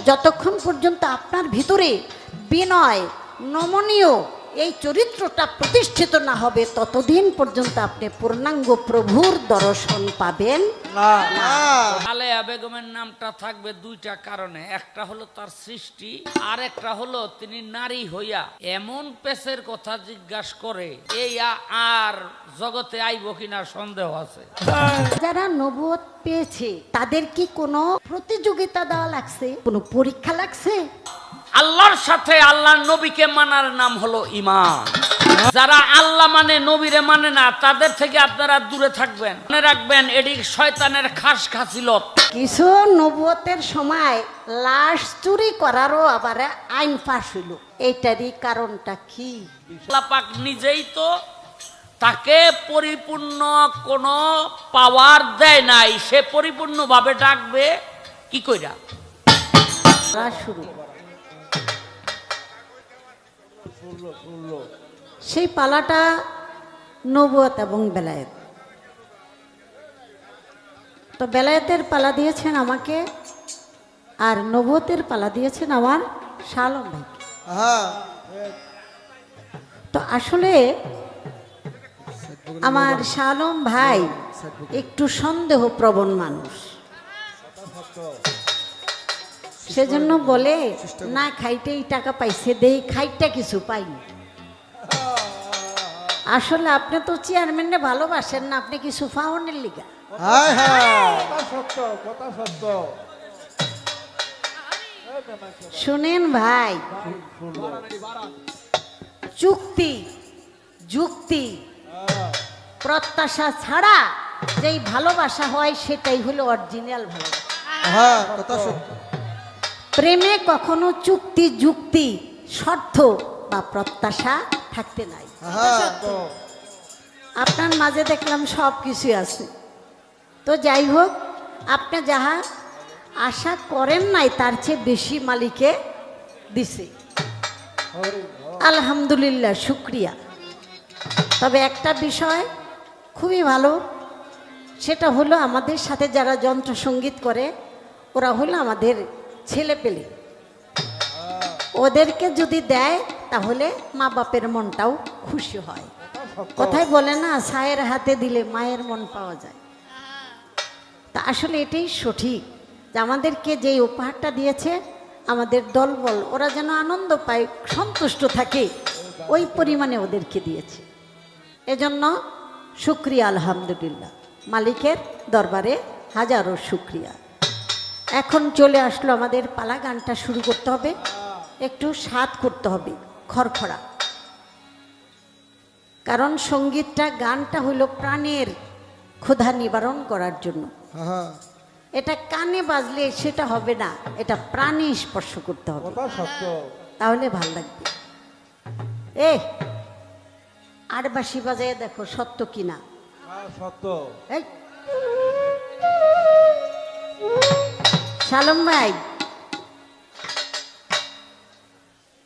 যতক্ষণ পর্যন্ত আপনার ভিতরে বিনয় নমনীয় এই চরিত্রটা প্রতিষ্ঠিত না হবে ততদিন পর্যন্ত আপনি পূর্ণাঙ্গ প্রভুর দর্শন পাবেন না। আলেয়া বেগমের নামটা থাকবে দুইটা কারণে, একটা হলো তার সৃষ্টি, আর একটা হলো তিনি নারী হইয়া এমন পেশের কথা জিজ্ঞাসা করে এই আর জগতে আইব কিনা সন্দেহ আছে। যারা নবুয়ত পেয়েছে তাদের কি কোনো প্রতিযোগিতা দেওয়া লাগছে, কোনো পরীক্ষা লাগছে? আল্লাহর সাথে আল্লাহর নবীকে মানার নাম হলো ঈমান। যারা আল্লাহ মানে নবীরে মানে না তাদের থেকে আপনারা দূরে থাকবেন। মনে রাখবেন এটি শয়তানের খাস খাসিলত। কিছু নবুয়তের সময় লাশ চুরি করারও আবার আইন পাশ হইল, এইটারই কারণটা কি? আল্লাহ পাক নিজেই তো তাকে পরিপূর্ণ কোনো পাওয়ার দেয় নাই, সে পরিপূর্ণভাবে ডাকবে কি কইরা? শুরু সেই পালাটা নবুয়ত এবং বেলায়েত। তো বেলায়েতের পালা দিয়েছেন আমাকে, আর নবুয়তের পালা দিয়েছেন আমার শাহ আলম ভাইকে। তো আসলে আমার শাহ আলম ভাই একটু সন্দেহ প্রবণ মানুষ, সেজন্য বলে না খাইতেই টাকা পাইছে, দেই খাইটা কিছু পাইনি। আসলে আপনি তো চেয়ারম্যানরে ভালোবাসেন না, আপনি কিছু পাওনের লিগা। শুনেন ভাই, চুক্তি যুক্তি প্রত্যাশা ছাড়া যেই ভালোবাসা হয় সেটাই হলো অরিজিনাল ভালোবাসা। প্রেমে কখনো চুক্তি যুক্তি শর্ত বা প্রত্যাশা থাকতে নাই। আপনার মাঝে দেখলাম সব কিছুই আছে। তো যাই হোক, আপনি যাহা আশা করেন নাই তার চেয়ে বেশি মালিকে দিছে, আলহামদুলিল্লাহ, শুক্রিয়া। তবে একটা বিষয় খুবই ভালো, সেটা হলো আমাদের সাথে যারা যন্ত্র সঙ্গীত করে ওরা হলো আমাদের ছেলে পেলে, ওদেরকে যদি দেয় তাহলে মা বাপের মনটাও খুশি হয়। কথাই বলে না, ছায়ের হাতে দিলে মায়ের মন পাওয়া যায়। তা আসলে এটাই সঠিক যে আমাদেরকে যে উপহারটা দিয়েছে আমাদের দলবল, ওরা যেন আনন্দ পায়, সন্তুষ্ট থাকে, ওই পরিমাণে ওদেরকে দিয়েছে। এজন্য শুক্রিয়া, আলহামদুলিল্লাহ, মালিকের দরবারে হাজারো শুক্রিয়া। এখন চলে আসলো আমাদের পালা, গানটা শুরু করতে হবে, একটু স্বাদ করতে হবে, খড়খড়া। কারণ সঙ্গীতটা, গানটা হইল প্রাণের ক্ষুধা নিবারণ করার জন্য। এটা কানে বাজলে সেটা হবে না, এটা প্রাণে স্পর্শ করতে হবে, তাহলে ভাল লাগবে। আর বাঁশি বাজায় দেখো সত্য কিনা। শালম ভাই,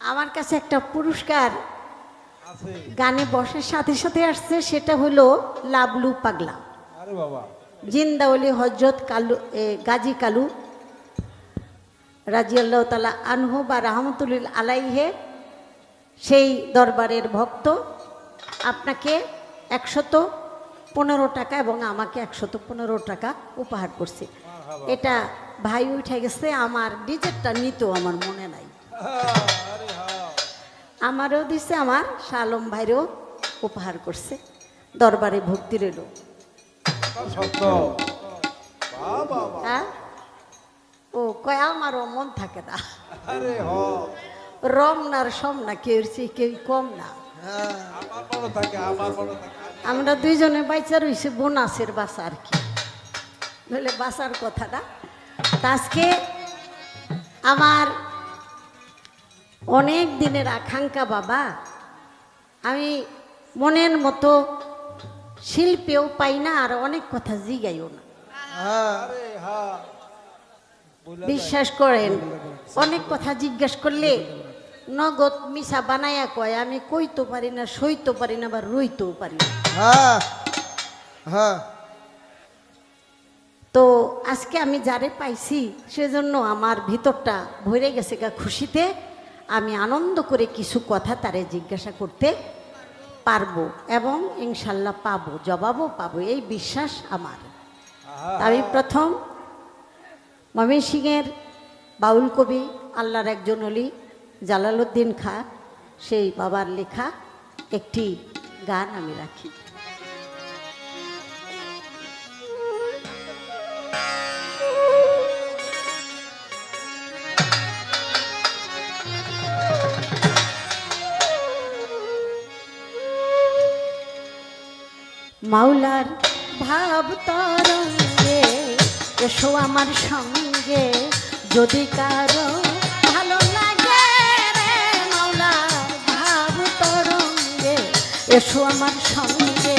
আমার কাছে একটা পুরস্কার গানে বসার সাথে সাথে আসছে, সেটা হলো লাবলু পাগলা, জিন্দাউলি হজরত কালু গাজী কালু রাজিয়াল্লাহু তাআলা আনহু বা রাহমাতুল্লাহ আলাইহে, সেই দরবারের ভক্ত। আপনাকে 115 টাকা এবং আমাকে 115 টাকা উপহার করছে। এটা ভাই উঠে গেছে, আমার ডিজেটটা নিত আমার মনে নাই, আমারও দিছে, আমার শাহ আলম ভাইরও উপহার করছে। দরবারে ভক্তি রইল। ও কয় আমারও মন থাকে না, রম না সম না, কেউ কেউ কম না। আমরা দুইজনে বাইচা রয়েছে, বোনাসের বাসা আর কি, নইলে বাসার কথা না। আজকে আমার অনেক দিনের আকাঙ্ক্ষা বাবা, আমি মনের মতো শিল্পেও পাই না, আর অনেক কথা জিগাইও না। বিশ্বাস করেন, অনেক কথা জিজ্ঞাসা করলে নগদ মিশা বানাইয়া কয়, আমি কইতে পারি না, সইতে পারি না, বা রইতেও পারি না। তো আজকে আমি যারে পাইছি সেজন্য আমার ভিতরটা ভরে গেছে গা খুশিতে। আমি আনন্দ করে কিছু কথা তারে জিজ্ঞাসা করতে পারবো এবং ইনশাল্লাহ পাবো, জবাবও পাবো, এই বিশ্বাস আমার। আমি প্রথম ময়মনসিংহের বাউল কবি আল্লাহর একজন অলি জালালউদ্দিন খাঁ, সেই বাবার লেখা একটি গান আমি রাখি। মাওলার ভাব তরঙ্গে এসো আমার সঙ্গে, যদি কারো ভালো লাগে রে মাওলার ভাব তরঙ্গে এসো আমার সঙ্গে,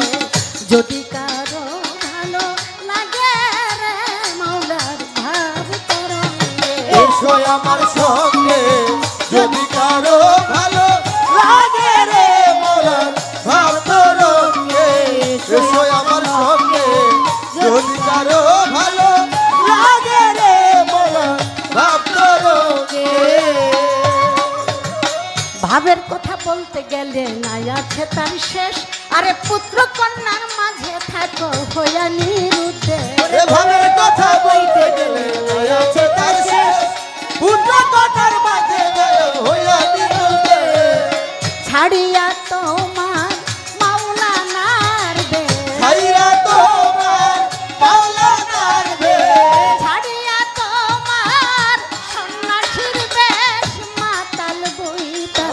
যদি কারো ভালো লাগে রে মাওলার ভাব তরঙ্গে এসো আমার সঙ্গে, যদি কারো ভালো লাগে রে মোলার ভাব তরঙ্গে। এসো আমার সঙ্গে, যদি কারো ভালো লাগে রে মোলার ভাব তরঙ্গে। ভাবের কথা বলতে গেলে নাই আছে তার শেষ, আরে পুত্র কন্যার মাঝে থাকো হইয়া নিরুদ্দেশ। ওরে ভাবের কথা বলতে গেলে নাই আছে তার শেষ, পুত্র কন্যার মাঝে হইয়া নিরুদ্দেশ। ছাড়িয়া তোমার মাওলানার দেশ, ছাইরা তোমার মাওলানার বেশ, ছাড়িয়া তোমার সন্ন্যাসীর বেশ, মাতাল বইতা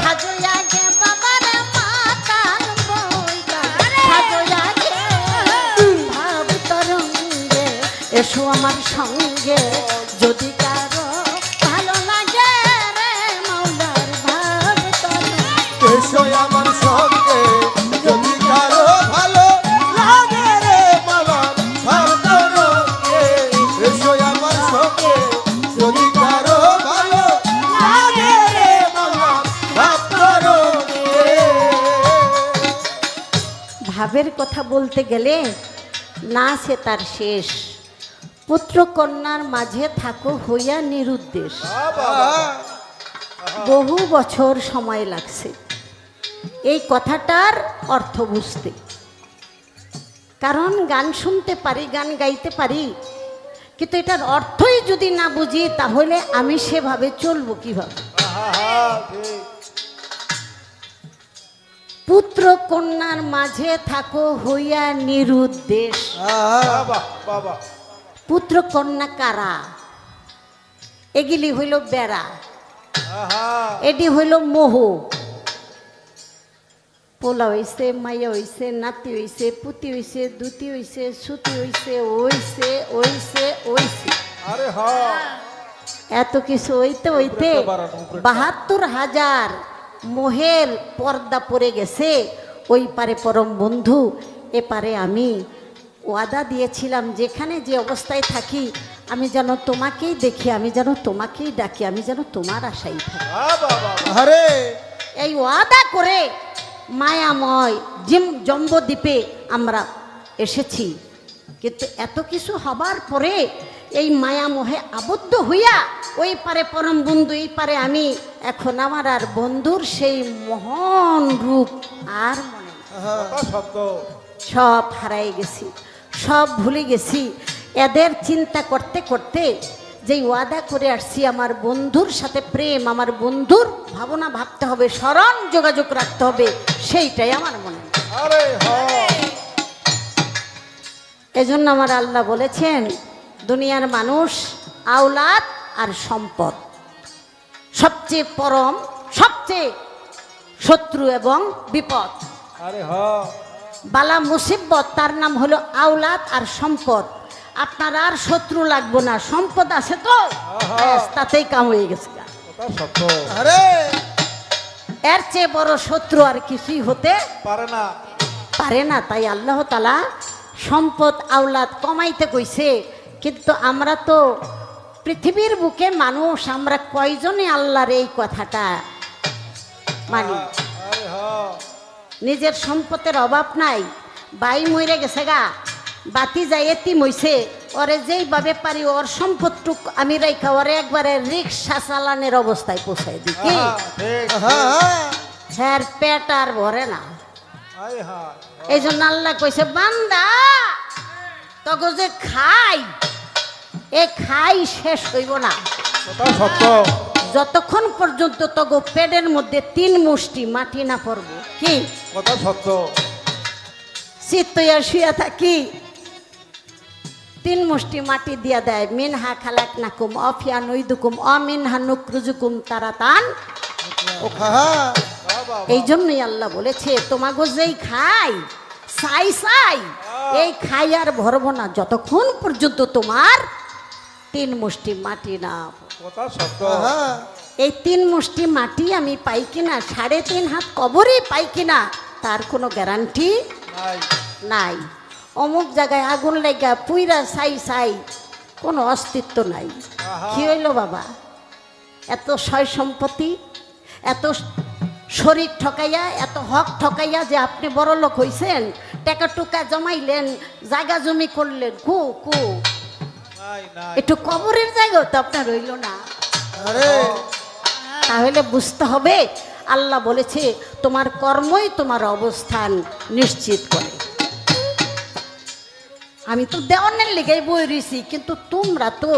সাজয়া গে বাবার মাতাল বইতা সাজয়া গে ভাব তরঙ্গে এসো আমার সঙ্গে, যদি কারো ভালো লাগে রে মাওলার ভাব তরঙ্গে। এসো আমার সঙ্গে, যদি কারো ভালো লাগে রে মাওলার ভাব তরঙ্গে। এসো আমার সঙ্গে, যদি কারো ভালো লাগে রে মাওলার ভাব তরঙ্গে। ভাবের কথা বলতে গেলে না সে তার শেষ, পুত্র কন্যার মাঝে থাকো হইয়া নিরুদ্দেশ। বহু বছর সময় লাগছে এই কথাটার অর্থ বুঝতে, কারণ গান শুনতে পারি, গান গাইতে পারি, কিন্তু এটার অর্থই যদি না বুঝি তাহলে আমি সেভাবে চলবো কিভাবে? পুত্র কন্যার মাঝে থাকো হইয়া নিরুদ্দেশ। পুত্র কন্যা কারা? এগুলি হইল বেড়া, এটি হইল মোহ। পোলা হইছে, মাইয়া হইছে, নাতি হইছে, পুতি হইছে, দুতি হইছে, সুতি হইছে, ওইছে ওইছে ওইছে, আরে হ্যাঁ, এত কিছু হইতে হইতে ৭২,০০০ মোহের পর্দা পড়ে গেছে। ওই পারে পরম বন্ধু, এপারে আমি ওয়াদা দিয়েছিলাম যেখানে যে অবস্থায় থাকি আমি যেন তোমাকেই দেখি, আমি যেন তোমাকেই ডাকি, আমি যেন তোমার আশাই থাকি। আরে এই ওয়াদা করে মায়াময় জম্বদ্বীপে আমরা এসেছি, কিন্তু এত কিছু হবার পরে এই মায়ামোহে আবদ্ধ হইয়া ওই পারে পরম বন্ধু, এই পারে আমি, এখন আমার আর বন্ধুর সেই মহান রূপ আর মনে নেই। সব হারাই গেছি, সব ভুলে গেছি। এদের চিন্তা করতে করতে যেই ওয়াদা করে আসছি আমার বন্ধুর সাথে প্রেম, আমার বন্ধুর ভাবনা ভাবতে হবে, স্মরণ যোগাযোগ রাখতে হবে, সেইটাই আমার মনে নেই। এজন্য আমার আল্লাহ বলেছেন দুনিয়ার মানুষ আওলাদ আর সম্পদ সবচেয়ে পরম, সবচেয়ে শত্রু এবং বিপদ। বালা মুসিবত তার নাম হলো আওলাদ আর সম্পদ। আপনার আর শত্রু লাগবো না, সম্পদ আছে তো তাতেই কাম হয়ে গেছে। এর চেয়ে বড় শত্রু আর কিছুই হতে পারে না। তাই আল্লাহ তাআলা সম্পদ আওলাদ কমাইতে কইছে, কিন্তু আমরা তো পৃথিবীর বুকে মানুষ, আমরা কয়জনে আল্লাহর এই কথাটা মানি? নিজের সম্পদের অভাব নাই, বাই মরে গেছে গা, বাতি যায় এতিম হইছে, ওরে যেইভাবে পারি ওর সম্পদটুক আমি রেখা ওরে একবারে রিক্সা চালানের অবস্থায় পৌঁছাই দিই কি হ্যার পেট আর ভরে না। এই জন্য আল্লাহ কইছে বান্দা তখন যে খাই এ খাই শেষ হইব না সত্য যতক্ষণ পর্যন্ত তগো পেটের মধ্যে 3 মুষ্টি মাটি না পড়ব কি কথা সত্য চিত্তইয়া শুয়া থাকি 3 মুষ্টি মাটি দিয়া দেয় মিনহা খালাকনাকুম অফিয়া নুইদুকুম অমিনহা নুকরুজুকুম তারাতান। এই জন্যই আল্লাহ বলেছে তোমাগো যেই খাই চাই চাই এই খাই আর ভরবো না যতক্ষণ পর্যন্ত তোমার 3 মুষ্টি মাটি না। কথা সত্য এই 3 মুষ্টি মাটি আমি পাই কিনা 3.5 হাত কবরই পাই কিনা তার কোনো গ্যারান্টি নাই নাই। অমুক জায়গায় আগুন লেগা পুইরা ছাই ছাই কোনো অস্তিত্ব নাই। কি হইল বাবা এত সয় সম্পত্তি এত শরীর ঠকাইয়া এত হক ঠকাইয়া যে আপনি বড় লোক হইছেন টাকা টুকা জমাইলেন জায়গা জমি করলেন কু কু নাই নাই একটু কবরের জায়গাও তো আপনার রইল না। আরে তাহলে বুঝতে হবে আল্লাহ বলেছে তোমার কর্মই তোমার অবস্থান নিশ্চিত করে। আমি তো দেওয়ানের লেগে বই রয়েছি কিন্তু তোমরা তো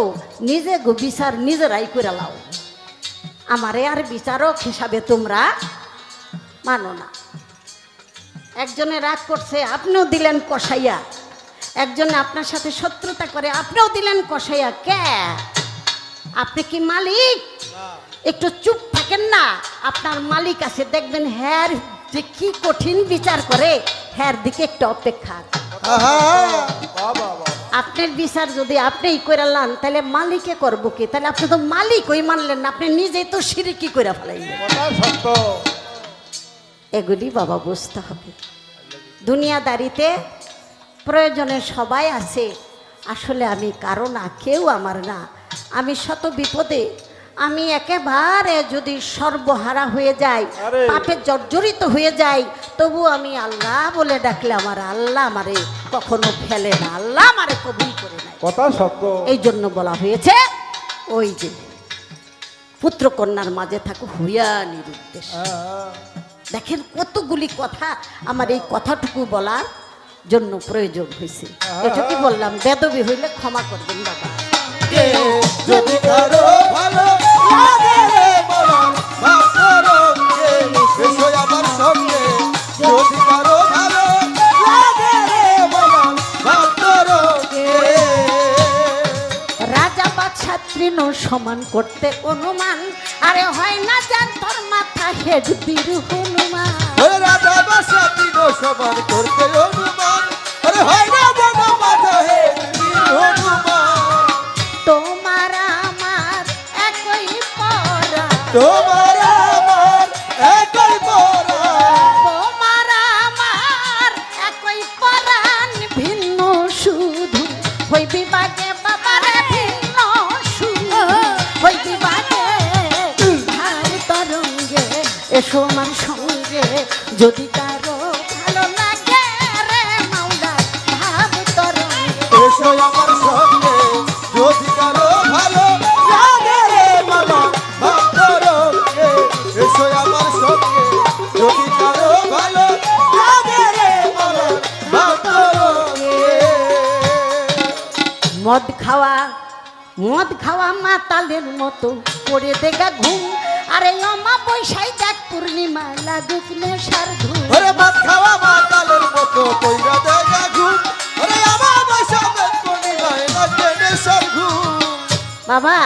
নিজে গো বিচার নিজেরাই করে লাও আমারে আর বিচারক হিসাবে তোমরা মানো না। একজনে রাগ করছে আপনিও দিলেন কষাইয়া একজনে আপনার সাথে শত্রুতা করে আপনিও দিলেন কষাইয়া কে আপনি কি মালিক একটু চুপ থাকেন না আপনার মালিক আছে দেখবেন হ্যার যে কি কঠিন বিচার করে হ্যার দিকে একটু অপেক্ষা আপনার বিচার যদি আপনিই করে লান তাহলে মালিকে করবো কি তাহলে আপনি তো মালিক ওই মানলেন না আপনি নিজেই তো সিরিকি করে ফেলাইলেন। এগুলি বাবা বুঝতে হবে দুনিয়াদারিতে প্রয়োজনে সবাই আছে আসলে আমি কারো না কেউ আমার না আমি শত বিপদে আমি একেবারে যদি সর্বহারা হয়ে যাই পাপে জর্জরিত হয়ে যাই তবু আমি আল্লাহ বলে ডাকলে আমার আল্লাহ আমারে কখনো ফেলে না আল্লাহ আমারে কবুল করে না কথা সত্য এই জন্য বলা হয়েছে ওই যে পুত্র কন্যার মাঝে থাকো হুয়ানির উদ্দেশ্য। দেখেন কতগুলি কথা আমার এই কথাটুকু বলার জন্য প্রয়োজন হয়েছে এটুকু বললাম বেদবি হইলে ক্ষমা করবেন বাবা। যদি কারো ভালো লাগে রে মরণ ভাব করো কে এসো আমার সঙ্গে যদি কারো ভালো লাগে রে মরণ ভাব করো কে রাজা বা ছাত্রীন সমান করতে অনুমান আরে হয় না জান তোর মাথা হেড বীর হনুমান ওরে রাজা বাসা দিন সমান করতে অনুমান আরে হয় না যেন মাথা হে হনুমান তোমার আমার একই পরা তোমার আমার একই পরা তোমার আমার একই পরাণ ভিন্ন শুধু হই বিভাগে বাবারে ভিন্ন শুধু হই বিভাগে ভার তরঙ্গে এসো আমার সঙ্গে যদি কারো ভালো লাগে রে মাওলা ভাব তরঙ্গে এসো আমার সঙ্গে যদি কারো ভালো লাগে রে মামা ভাব করো কে এসো আমার সঙ্গে যদি কারো ভালো লাগে রে মামা ভাব করো কে মদ খাওয়া মাতালের মতো করে দেখা ঘুম আরে অমা বৈশাই দেখ পূর্ণিমা লাগুক নেশার ধুম ওরে ভাত খাওয়া মাতালের মতো কইরা দেখা ঘুম ওরে আমার বসাবে কোনি নাই লাগে নেশার ঘুম বাবা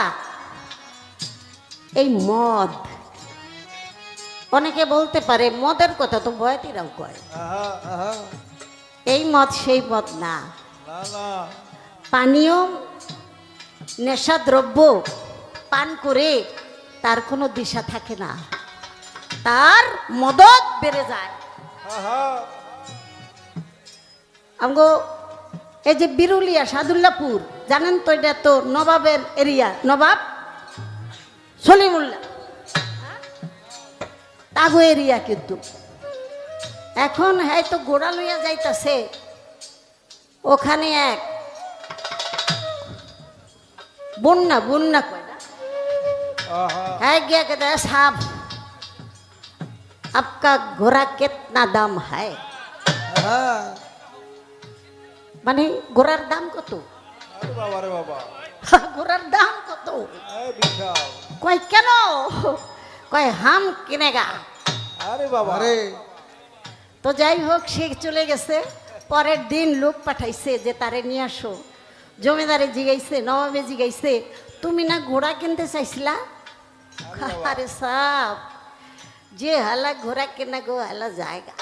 এই মদ অনেকে বলতে পারে মদের কথা তো বয়াতিরাও কয় এই মদ সেই মদ না না না পানীয় নেশাদ্রব্য পান করে তার কোনো দিশা থাকে না তার মদত বেড়ে যায়। আমগো এই যে বিরুলিয়া সাদুল্লাপুর জানেন তো এটা তো নবাবের এরিয়া নবাব সলিমুল্লাহ তাগো এরিয়া কিন্তু এখন হ্যাঁ তো গোড়া লইয়া যাইতাছে ওখানে এক বন্যা বন্যা কয় না आहा है गया कहता है साहब आपका घोड़ा कितना दाम है हाँ মানে ঘোড়ার দাম কত अरे बाबा ঘোড়ার দাম কত अरे बिठाओ কয় কেন কয় হাম কিনেগা अरे बाबा अरे তো যাই হোক সে চলে গেছে পরের দিন লোক পাঠাইছে যে তারে নিয়ে আসো জমিদারে জিগাইছে নবাবে জিগাইছে তুমি না ঘোড়া কিনতে চাইছিলা আরে সাপ যে হালা ঘোড়া কেনা গো হালা জায়গা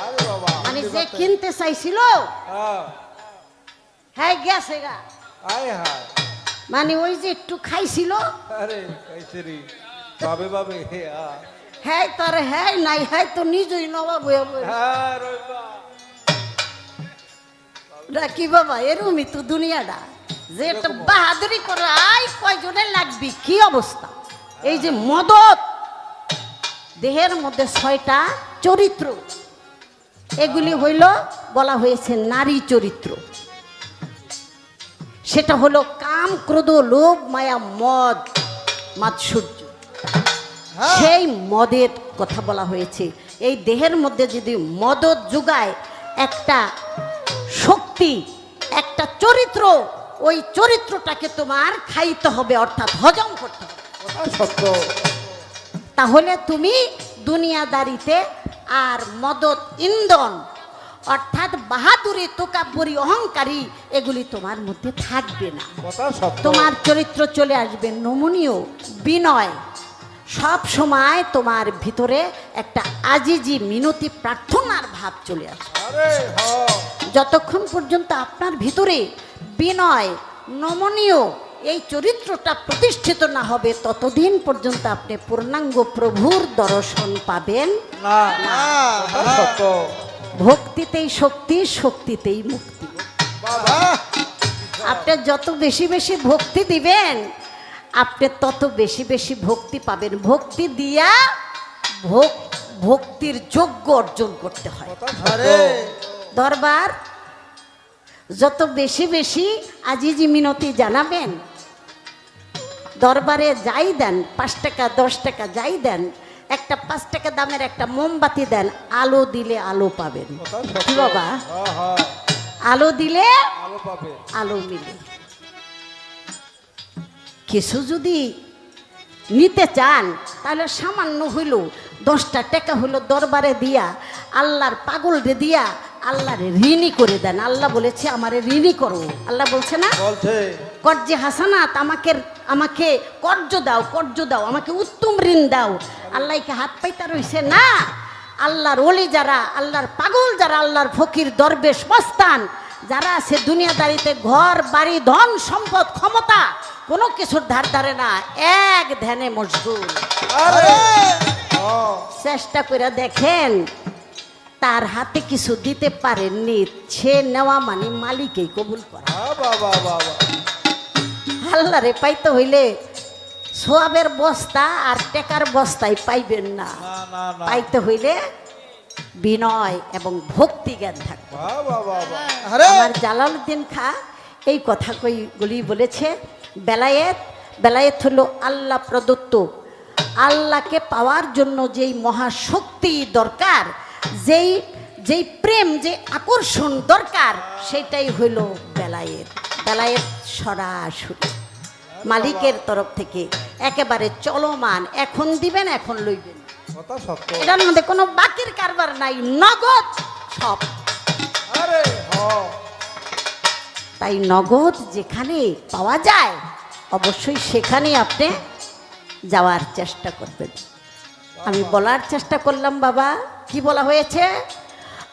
अरे बाबा মানে যে কিনতে চাইছিল हाँ হ্যাঁ গেছে গা आए हाय মানে ওই যে একটু খাইছিল अरे कैसे री बाबे बाबे हाँ হ্যাঁ তার হ্যাঁ নাই হ্যাঁ তো নিজেই নবাব হয়ে বসে। हाँ रोबा রাকি বাবা এরমই তো দুনিয়াটা যে একটা বাহাদুরি করে আই কয়জনের লাগবি কি অবস্থা এই যে মদত দেহের মধ্যে 6টা চরিত্র এগুলি হইল বলা হয়েছে নারী চরিত্র সেটা হলো কাম ক্রোধ লোভ মায়া মদ মাৎসর্য সেই মদের কথা বলা হয়েছে এই দেহের মধ্যে যদি মদত যোগায় একটা শক্তি একটা চরিত্র ওই চরিত্রটাকে তোমার খাইতে হবে অর্থাৎ হজম করতে হবে সত্য তাহলে তুমি দুনিয়াদারিতে আর মদত ইন্ধন অর্থাৎ বাহাদুরি তোকাব্বরি অহংকারী এগুলি তোমার মধ্যে থাকবে না কথা সত্য তোমার চরিত্র চলে আসবে নমনীয় বিনয় সব সময় তোমার ভিতরে একটা আজিজি মিনতি প্রার্থনার ভাব চলে আসবে अरे हाँ যতক্ষণ পর্যন্ত আপনার ভিতরে বিনয় নমনীয় এই চরিত্রটা প্রতিষ্ঠিত না হবে ততদিন পর্যন্ত আপনি পূর্ণাঙ্গ প্রভুর দর্শন পাবেন না না কথা সত্য ভক্তিতেই শক্তি শক্তিতেই মুক্তি বাবা আপনি যত বেশি বেশি ভক্তি দিবেন আপনি তত বেশি বেশি ভক্তি পাবেন ভক্তি দিয়া ভক্তির যোগ্য অর্জন করতে হয় কথা সত্য দরবার যত বেশি বেশি আজিজি মিনতি জানাবেন দরবারে যাই দেন 5 টাকা 10 টাকা যাই দেন একটা 5 টাকা দামের একটা মোমবাতি দেন আলো দিলে আলো পাবেন কথা সত্য কি বাবা হ্যাঁ হ্যাঁ আলো দিলে আলো পাবে আলো মিলে কিছু যদি নিতে চান তাহলে সামান্য হইল 10টা টাকা হইল দরবারে দিয়া আল্লাহর পাগলরে দিয়া আল্লাহরে ঋণী করে দেন আল্লাহ বলেছে আমারে ঋণী করো আল্লাহ বলছে না বলছে কর্জে হাসানাত আমাকে আমাকে কর্জ দাও আমাকে উত্তম ঋণ দাও আল্লাহকে হাত পাইতা রইছে না আল্লাহর ওলি যারা আল্লাহর পাগল যারা আল্লাহর ফকির দরবেশ মস্তান যারা আছে দুনিয়াদারিতে ঘর বাড়ি ধন সম্পদ ক্ষমতা কোনো কিছুর ধার ধারে না এক ধ্যানে মশগুল আরে হ্যাঁ চেষ্টা করে দেখেন তার হাতে কিছু দিতে পারেননি সে নেওয়া মানে মালিকই কবুল করা বাবা বাবা আল্লাহরে পাইতে হইলে সোয়াবের বস্তা আর টেকার বস্তায় পাইবেন না না না না পাইতে হইলে বিনয় এবং ভক্তি জ্ঞান থাকবে বাবা বাবা আমার জালালউদ্দিন খা এই কথা কইগুলি বলেছে বেলায়েত হলো আল্লাহ প্রদত্ত আল্লাহকে পাওয়ার জন্য যেই মহাশক্তি দরকার যেই প্রেম যে আকর্ষণ দরকার সেটাই হইল বেলায়েত সরাসরি মালিকের তরফ থেকে একেবারে চলমান এখন দিবেন এখন লইবেন কথা সত্য এটার মধ্যে কোনো বাকির কারবার নাই নগদ সব আরে হ্যাঁ তাই নগদ যেখানে পাওয়া যায় অবশ্যই সেখানে আপনি যাওয়ার চেষ্টা করবেন আমি বলার চেষ্টা করলাম বাবা কি বলা হয়েছে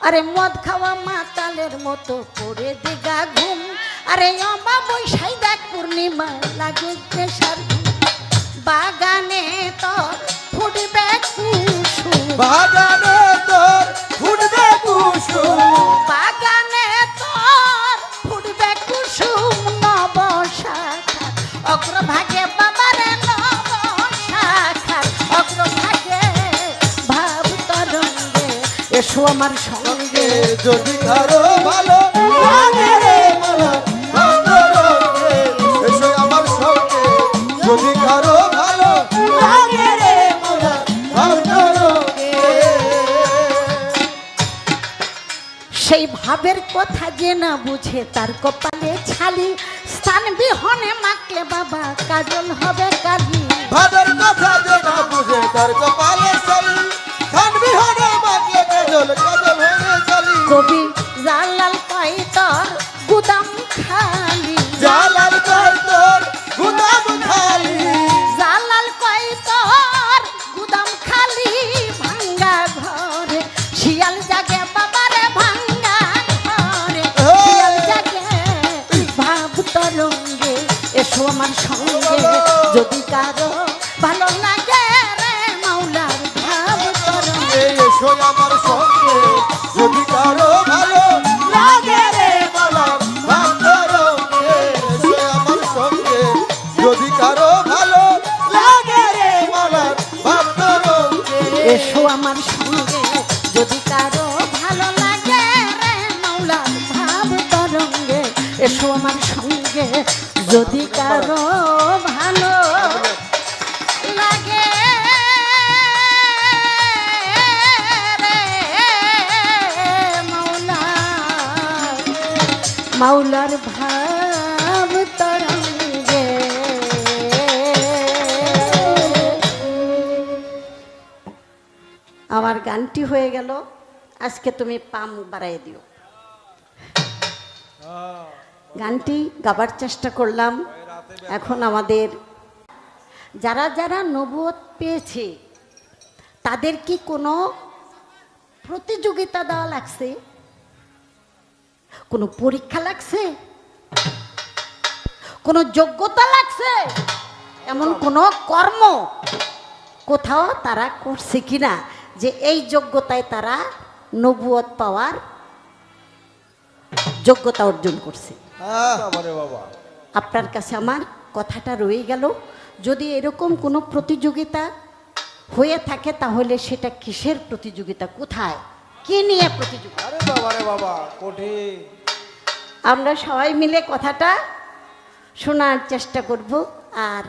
আরে মদ খাওয়া মাতালের মতো করে দিগা ঘুম আরে অমাবস্যায় দেখ পূর্ণিমা লাগে পেশার বাগানে তো ফুটবে কুসুম বাগানে তোর ফুটবে কুসুম বাগানে তোর ফুটবে কুসুম নবশাখা অগ্রভাগে বাবারে নবশাখা অগ্রভাগে ভাব তরঙ্গে এসো আমার সঙ্গে যদি কারো ভালো লাগে রে মালা ভালো রঙে এসো ভাবের কথা যে না বুঝে তার কপালে ছালি, স্থান বিহনে মাখলে বাবা কাজল হবে কালি। ভাবের কথা যে না বুঝে তার কপালে চলি, ধান বিহনে মাখলে কাজল কাজল হয়ে চলি। কবি জালাল কয় তোর গুদাম খালি, জালাল কয় তোর গুদাম খালি, জালাল কয় তোর গুদাম খালি। ভাঙ্গা ঘরে শিয়াল জাগে বাবারে, ভাঙ্গা ঘরে শিয়াল জাগে। ভাব তরঙ্গে এসো আমার সঙ্গে, যদি কারো ভালো লাগে রে মাওলার ভাব তরঙ্গে। এসো আমার সঙ্গে, যদি কারো ভালো লাগে রে মালার ভাব তরঙ্গে। এসো আমার সঙ্গে, যদি কারো ভালো লাগে রে মালার ভাব তরঙ্গে। এসো আমার সঙ্গে, যদি কারো ভালো লাগে রে মাওলার ভাব তরঙ্গে। এসো আমার সঙ্গে, যদি কারো ভালো লাগে রে মাওলার ভাব তরঙ্গে। আমার গানটি হয়ে গেল, আজকে তুমি পাম বাড়াই দিও। গানটি গাবার চেষ্টা করলাম। এখন আমাদের যারা যারা নবুয়ত পেয়েছে তাদের কি কোনো প্রতিযোগিতা দেওয়া লাগছে, কোনো পরীক্ষা লাগছে, কোনো যোগ্যতা লাগছে, এমন কোনো কর্ম কোথাও তারা করছে কিনা যে এই যোগ্যতায় তারা নবুয়ত পাওয়ার যোগ্যতা অর্জন করছে? আপনার কাছে আমার কথাটা রয়ে গেল, যদি এরকম কোনো প্রতিযোগিতা হয়ে থাকে তাহলে সেটা কিসের প্রতিযোগিতা, কোথায়, কি নিয়ে প্রতিযোগিতা? আরে বাবা রে বাবা, কঠিন। আমরা সবাই মিলে কথাটা শোনার চেষ্টা করব। আর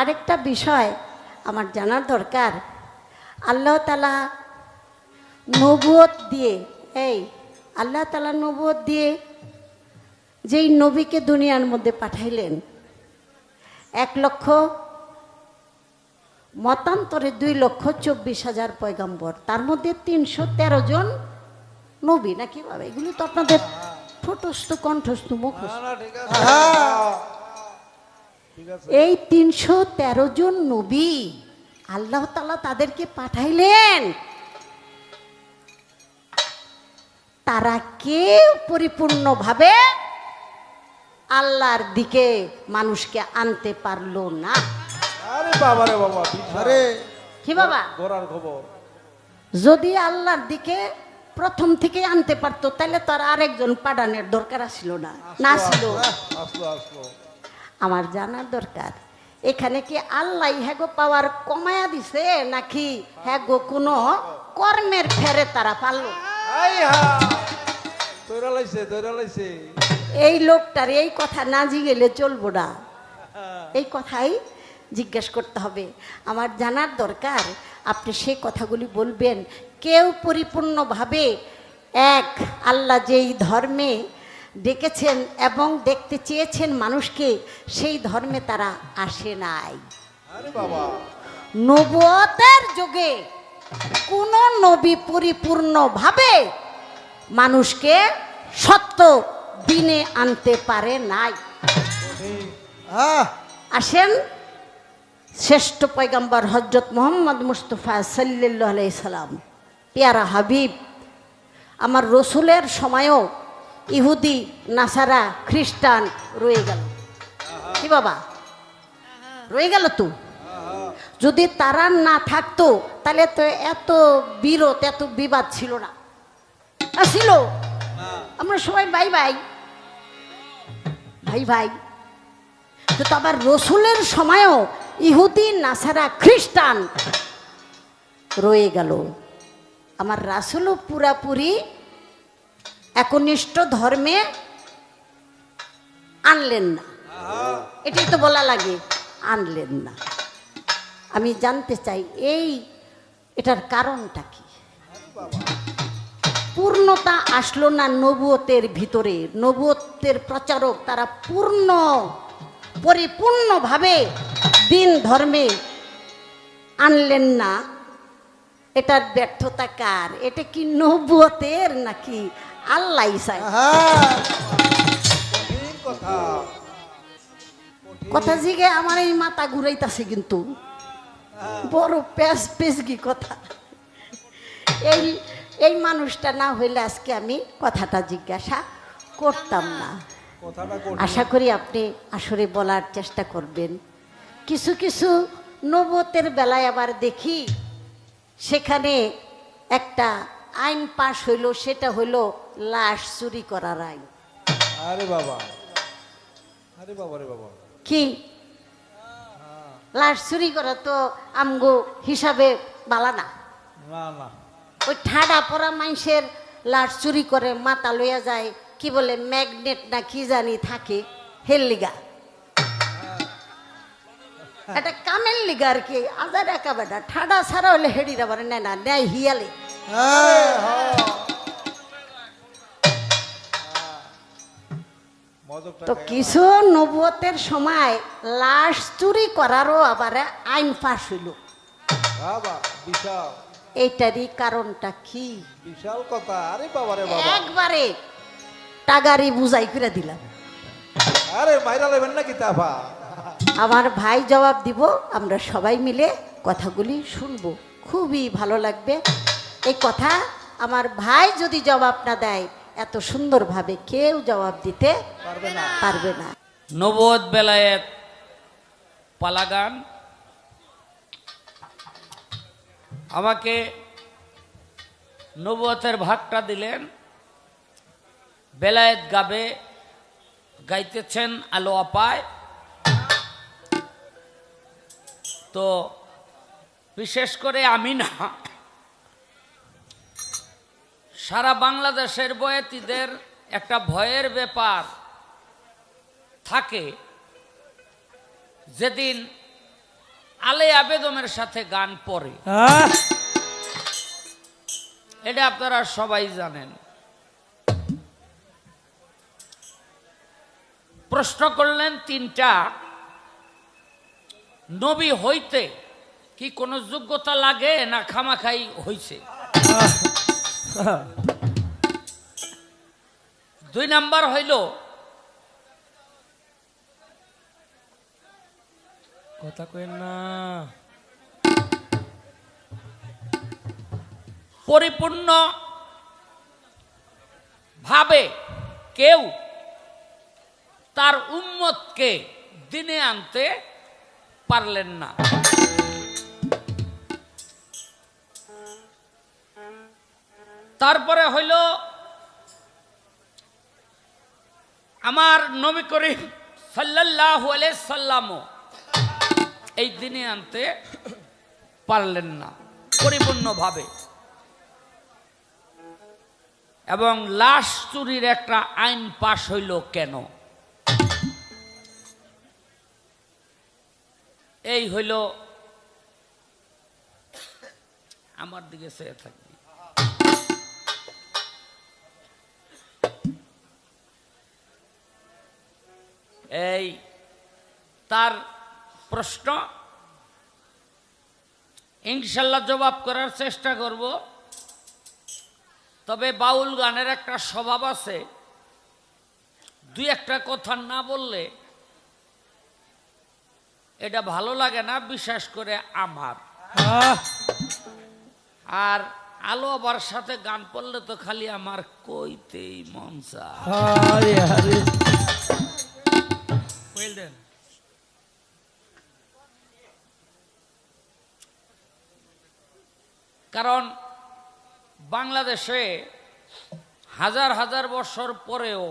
আরেকটা বিষয় আমার জানার দরকার, আল্লাহ তাআলা নবুয়ত দিয়ে, এই আল্লাহ তাআলা নবুয়ত দিয়ে যেই নবীকে দুনিয়ার মধ্যে পাঠাইলেন, 1 লক্ষ মতান্তরে 2,24,000 পয়গম্বর, তার মধ্যে 313 জন নবী, নাকি বাবা? এগুলো তো আপনাদের ঠোঁটস্থ কণ্ঠস্থ মুখস্থ। এই 313 জন নবী আল্লাহ তাআলা তাদেরকে পাঠাইলেন, তারা কেউ পরিপূর্ণভাবে আল্লাহর দিকে মানুষকে আনতে পারলো না। আরে বাবা রে বাবা, আরে কি বাবা, গোরার খবর। যদি আল্লাহর দিকে প্রথম থেকে আনতে পারতো তাহলে তো আর আরেকজন পাঠানোর দরকার ছিল না, না ছিল। আমার জানার দরকার, এখানে কি আল্লাহ হ্যাগো পাওয়ার কমায়া দিছে, নাকি হ্যাগো কোনো কর্মের ফেরে তারা পারলো? এই লোকটার এই কথা না জিগেলে চলবো না, এই কথাই জিজ্ঞেস করতে হবে। আমার জানার দরকার, আপনি সেই কথাগুলি বলবেন। কেউ পরিপূর্ণভাবে এক আল্লাহ যেই ধর্মে ডেকেছেন এবং দেখতে চেয়েছেন মানুষকে, সেই ধর্মে তারা আসে নাই। নবুয়তের যুগে কোন নবী পরিপূর্ণভাবে মানুষকে সত্য দিনে আনতে পারে নাই। আসেন শ্রেষ্ঠ পয়গম্বর হযরত মুহাম্মদ মুস্তাফা সাল্লাল্লাহু আলাইহি সাল্লাম, পেয়ারা হাবিব, আমার রসুলের সময়ও ইহুদি নাসারা খ্রিস্টান রয়ে গেল। কি বাবা, রয়ে গেল তো? যদি তারা না থাকতো তাহলে তো এত বিরোধ, এত বিবাদ ছিল না, ছিল। আমরা সবাই ভাই ভাই ভাই ভাই। তো আবার রসুলের সময়ও ইহুদি নাসারা খ্রিস্টান রয়ে গেল। আমার রাসূলও পুরাপুরি একনিষ্ঠ ধর্মে আনলেন না, এটাই তো বলা লাগে, আনলেন না। আমি জানতে চাই এটার কারণটা কি? পূর্ণতা আসলো না নবুয়তের ভিতরে। নবুয়তের প্রচারক তারা পরিপূর্ণভাবে দিন ধর্মে আনলেন না। এটার ব্যর্থতা কার? এটা কি নবুয়তের নাকি আল্লাহ চায়? হ্যাঁ কঠিন কথা। কথা জিগে আমার এই মাথা ঘুরাইতাছে, কিন্তু বড় পেশগি কথা। এই এই মানুষটা না হইলে আজকে আমি কথাটা জিজ্ঞাসা করতাম না। কথাটা কঠিন। আশা করি আপনি আসরে বলার চেষ্টা করবেন। কিছু কিছু নবুয়তের বেলায় আবার দেখি সেখানে একটা আইন পাশ হইল, সেটা হইল লাশ চুরি করার আইন। আরে বাবা, আরে বাবা রে বাবা, কি লাশ চুরি করা তো আমগো হিসাবে বালা না। না না, ওই ঠাডা পরা মানুষের লাশ চুরি করে মাথা লইয়া যায়, কি বলে ম্যাগনেট না কি জানি থাকে, হেল লিগা এটা কামেল লিগা আর কি। আজার একা বেটা ঠাডা ছাড়া হলে হেডিরা বারে নেয় না, নেয় হিয়ালে। হ্যাঁ হ্যাঁ মজকটা তো কিছু নবুয়তের সময় লাশ চুরি করারও আবার আইন পাশ হইল। বাবা, বিশাল এইটারই কারণটা কি? বিশাল কথা। আরে বাবা রে বাবা, একবারে টাগারি বুঝাই করে দিলাম। আরে মাইরা লেবেন নাকি তাফা? আমার ভাই জবাব দিব, আমরা সবাই মিলে কথাগুলি শুনবো, খুবই ভালো লাগবে। এই কথা আমার ভাই যদি জবাব না দেয়, এত সুন্দরভাবে কেউ জবাব দিতে পারবে না। নবুয়ত বেলায়েত পালাগান আমাকে নবুয়তের ভাগটা দিলেন। বেলায়েত গাবে গাইতেছেন আলো আপায়। তো বিশেষ করে আমি না, সারা বাংলাদেশের বয়াতিদের একটা ভয়ের ব্যাপার থাকে, যেদিন আলেয়া বেগমের সাথে গান পড়ে। এটা আপনারা সবাই জানেন। প্রশ্ন করলেন তিনটা, নবী হইতে কি কোনো যোগ্যতা লাগে না খামাখাই হইছে? 2 নাম্বার হইল কথা কই না, পরিপূর্ণ ভাবে কেউ তার উম্মতকে দিনে আনতে পারলেন না। তারপরে হইল আমার নবী করিম সাল্লাল্লাহু আলাইহি সাল্লাম এই দিনে আনতে পারলেন না পরিপূর্ণভাবে। এবং লাশ চুরির একটা আইন পাশ হইল কেন? এই হইল, আমার দিকে চেয়ে থাকবি। এই তার প্রশ্ন ইনশাল্লাহ জবাব করার চেষ্টা করব। তবে বাউল গানের একটা স্বভাব আছে, 2-1 কথা না বললে এটা ভালো লাগে না, বিশেষ করে আমার। আর আলো আবার সাথে গান পড়লে তো খালি আমার কইতেই মন চায়। কারণ বাংলাদেশে হাজার হাজার বছর পরেও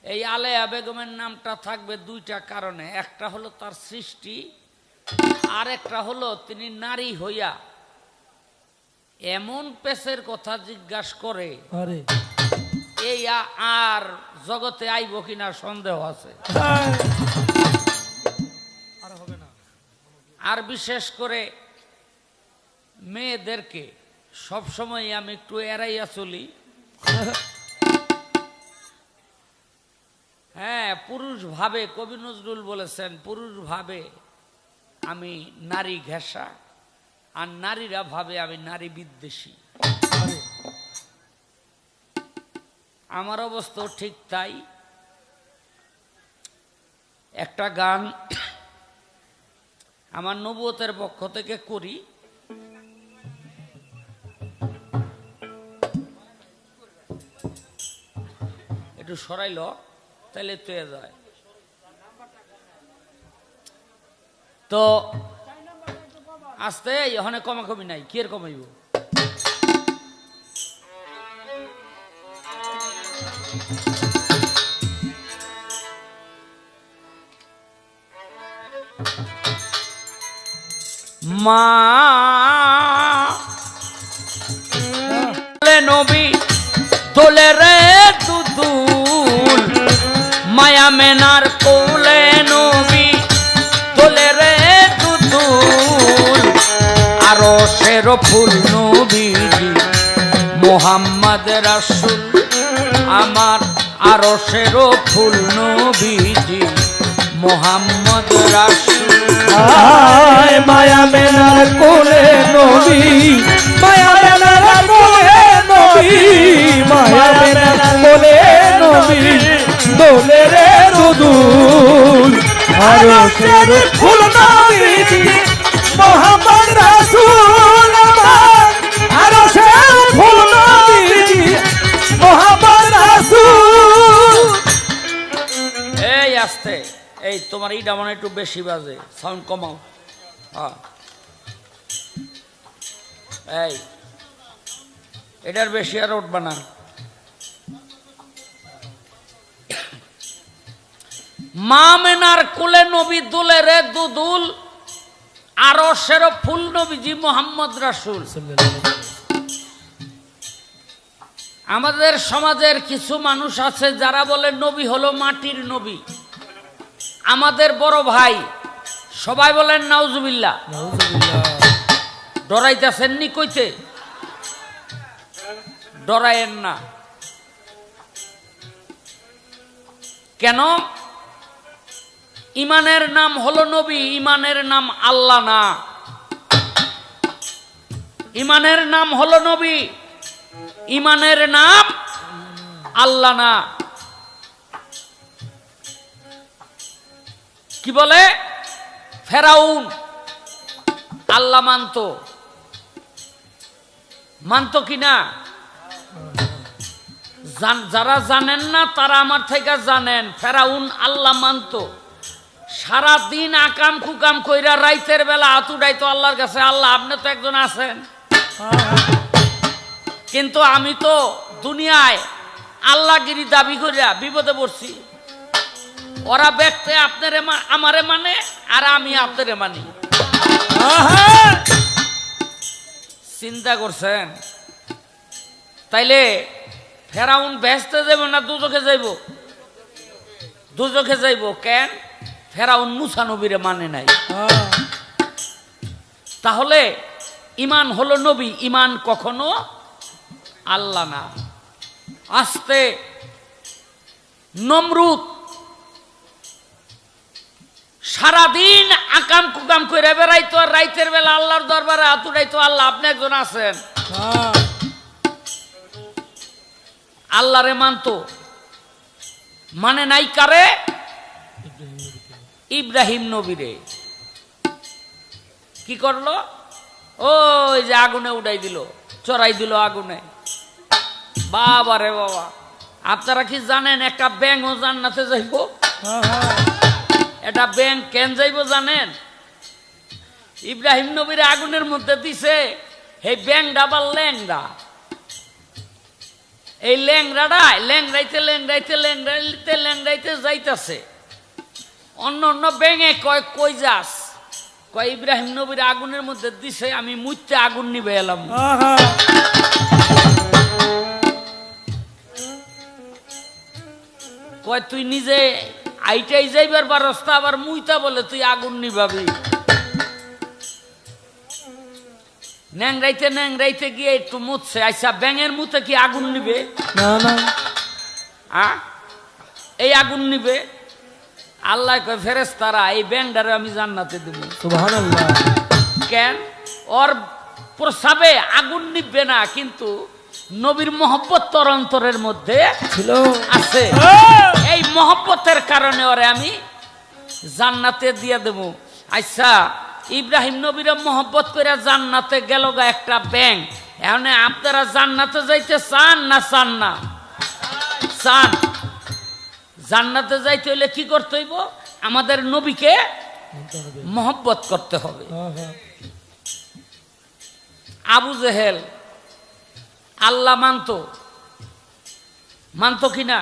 এই আলেয়া বেগমের নামটা থাকবে 2টা কারণে। একটা হলো তার সৃষ্টি, আর একটা হলো তিনি নারী হইয়া এমন পেশের কথা জিজ্ঞাসা করে, এই আর জগতে আইব কিনা সন্দেহ আছে। আর বিশেষ করে মেয়েদেরকে সব সময় আমি একটু এড়াইয়া চলি। হ্যাঁ, পুরুষ ভাবে, কবি নজরুল বলেছেন, পুরুষ ভাবে আমি নারী ঘেঁষা, আর নারীরা ভাবে আমি নারী বিদ্বেষী। আমার অবস্থা ঠিক তাই। একটা গান আমার নবুয়তের পক্ষ থেকে করি। একটু সরাইল তাহলে তো যায়। তো আস্তে এখানে কমাকমি নাই, কি এর কমাইব? মা নবী দোলে রে দুদুল, মায়া মেনার কোলে নবী দোলে রে দুদুল, আরো শের ফুল নবীজি মোহাম্মদ রাসূল আমার, আরো শের ফুল নবীজি মোহাম্মদ রাসূল। আয় মায়া মেনার কোলে নবী, মায়া মেনার কোলে নবী, মায়া মেনার কোলে নবী, দোলে রে দুদুল, আরশের ফুল নবীজি মোহাম্মদ রাসূল আমার, আরশের ফুল নবীজি মোহাম্মদ রাসূল। এই আস্তে, এই তোমার এইটা মনে একটু বেশি বাজে, সাউন্ড কমাও। হ্যাঁ, এই এটার বেশি আর উঠবে না। মা মেনার কোলে নবী দুলে রে দুদুল, আরশের ফুল নবীজি মোহাম্মদ রাসূল। আমাদের সমাজের কিছু মানুষ আছে যারা বলে নবী হলো মাটির নবী। আমাদের বড় ভাই সবাই বলেন নাউজুবিল্লাহ। ডরাইতেছেন নি কইতে? ডরায়েন না। কেন? ইমানের নাম হলো নবী, ইমানের নাম আল্লাহ না। ইমানের নাম হলো নবী, ইমানের নাম আল্লাহ না। কি বলে? ফেরাউন আল্লাহ মানতো, মানতো কিনা? যারা জানেন না তারা আমার থেকে জানেন, ফেরাউন আল্লাহ মানতো। সারা দিন আকাম কুকাম কইরা রাইতের বেলা হাত উঠাইতো আল্লাহর কাছে, আল্লাহ আপনি তো একজন আছেন, কিন্তু আমি তো দুনিয়ায় আল্লাহগিরি দাবি করিয়া বিপদে পড়ছি। ওরা ব্যক্তি আপনারে আমারে মানে, আর আমি আপনারে মানি। চিন্তা করছেন? তাইলে ফেরাউন বেহেশতে যাইব না দুজকে যাইব? দুজকে যাইব। কেন? ফেরাউন মুসা নবীরে মানে নাই। তাহলে ইমান হলো নবী, ইমান কখনো আল্লাহ না। আস্তে নমরুদ সারাদিন আকাম কুকাম করে বেড়াইতো, আর রাইতের বেলা আল্লাহর দরবারে হাত উঠাইতো, আল্লাহ আপনি একজন আছেন। আল্লাহরে মানতো, মানে নাই কারে? ইব্রাহিম নবীরে। কি করলো? ওই যে আগুনে উঠাই দিল, চড়াই দিল আগুনে। বাবা রে বাবা, আপনারা কি জানেন একটা ব্যাঙও জান্নাতে যাইব? এটা ব্যাঙ কেন যাইব জানেন? ইব্রাহিম নবীর আগুনের মধ্যে দিছে, এই ব্যাঙটা আবার ল্যাংড়া। এই ল্যাংড়াটা ল্যাংড়াইতে ল্যাংড়াইতে ল্যাংড়াইতে ল্যাংড়াইতে যাইতেছে। অন্য অন্য ব্যাঙে কয় কই যাস? কয় ইব্রাহিম নবীর আগুনের মধ্যে দিছে, আমি মুইতে আগুন নিবে এলাম। কয় তুই নিজে আইটাই যাইবার রাস্তা, আবার মুইতা বলে তুই আগুন নিবাবি। ন্যাংরাইতে গিয়ে একটু মুছছে। আচ্ছা, ব্যাঙের মুতে কি আগুন নিবে? না না, এই আগুন নিবে? আল্লাহ কয় ফেরেশতারা এই ব্যাঙটারে আমি জান্নাতে দেব। সুবহানাল্লাহ। কেন? ওর প্রসাবে আগুন নিবে না, কিন্তু নবীর মহব্বত তোর অন্তরের মধ্যে ছিল আছে। এই মহব্বতের কারণে ওরে আমি জান্নাতে দিয়ে দেব। আচ্ছা, ইব্রাহিম নবীর মহব্বত করে জান্নাতে গেল গা একটা ব্যাঙ। এখন আপনারা জান্নাতে যাইতে চান না চান না? চান। জান্নাতে যাইতে হইলে কি করতে হইব? আমাদের নবীকে মহব্বত করতে হবে। আবু জেহেল আল্লাহ মানতো কিনা?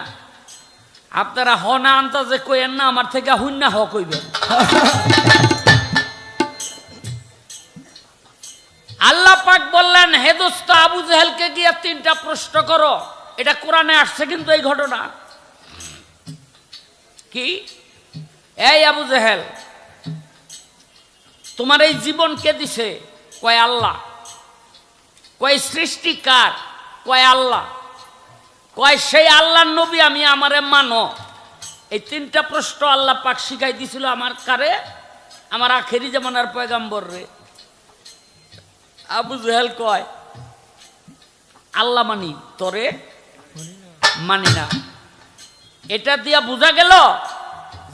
আপনারা হ না আন্তাজে কইেন না, আমার থেকে হুন না হ কইবেন। আল্লাহ পাক বললেন, হে দোস্ত, আবু জেহেলকে গিয়ে 3টা প্রশ্ন করো। এটা কোরআনে আসছে কিন্তু এই ঘটনা। কি? এই আবু জেহেল, তোমার এই জীবন কে দিছে? কয় আল্লাহ। কয় সৃষ্টি কার? কয় আল্লাহ। কয় সেই আল্লাহর নবী আমি, আমারে মানো। এই 3টা প্রশ্ন আল্লাহ পাক শিখাই দিছিল আমার কারে? আমার আখেরি জামানার পয়গাম্বর রে। আবু জেহেল কয় আল্লাহ মানি, তোরে মানি না। এটা দিয়া বোঝা গেল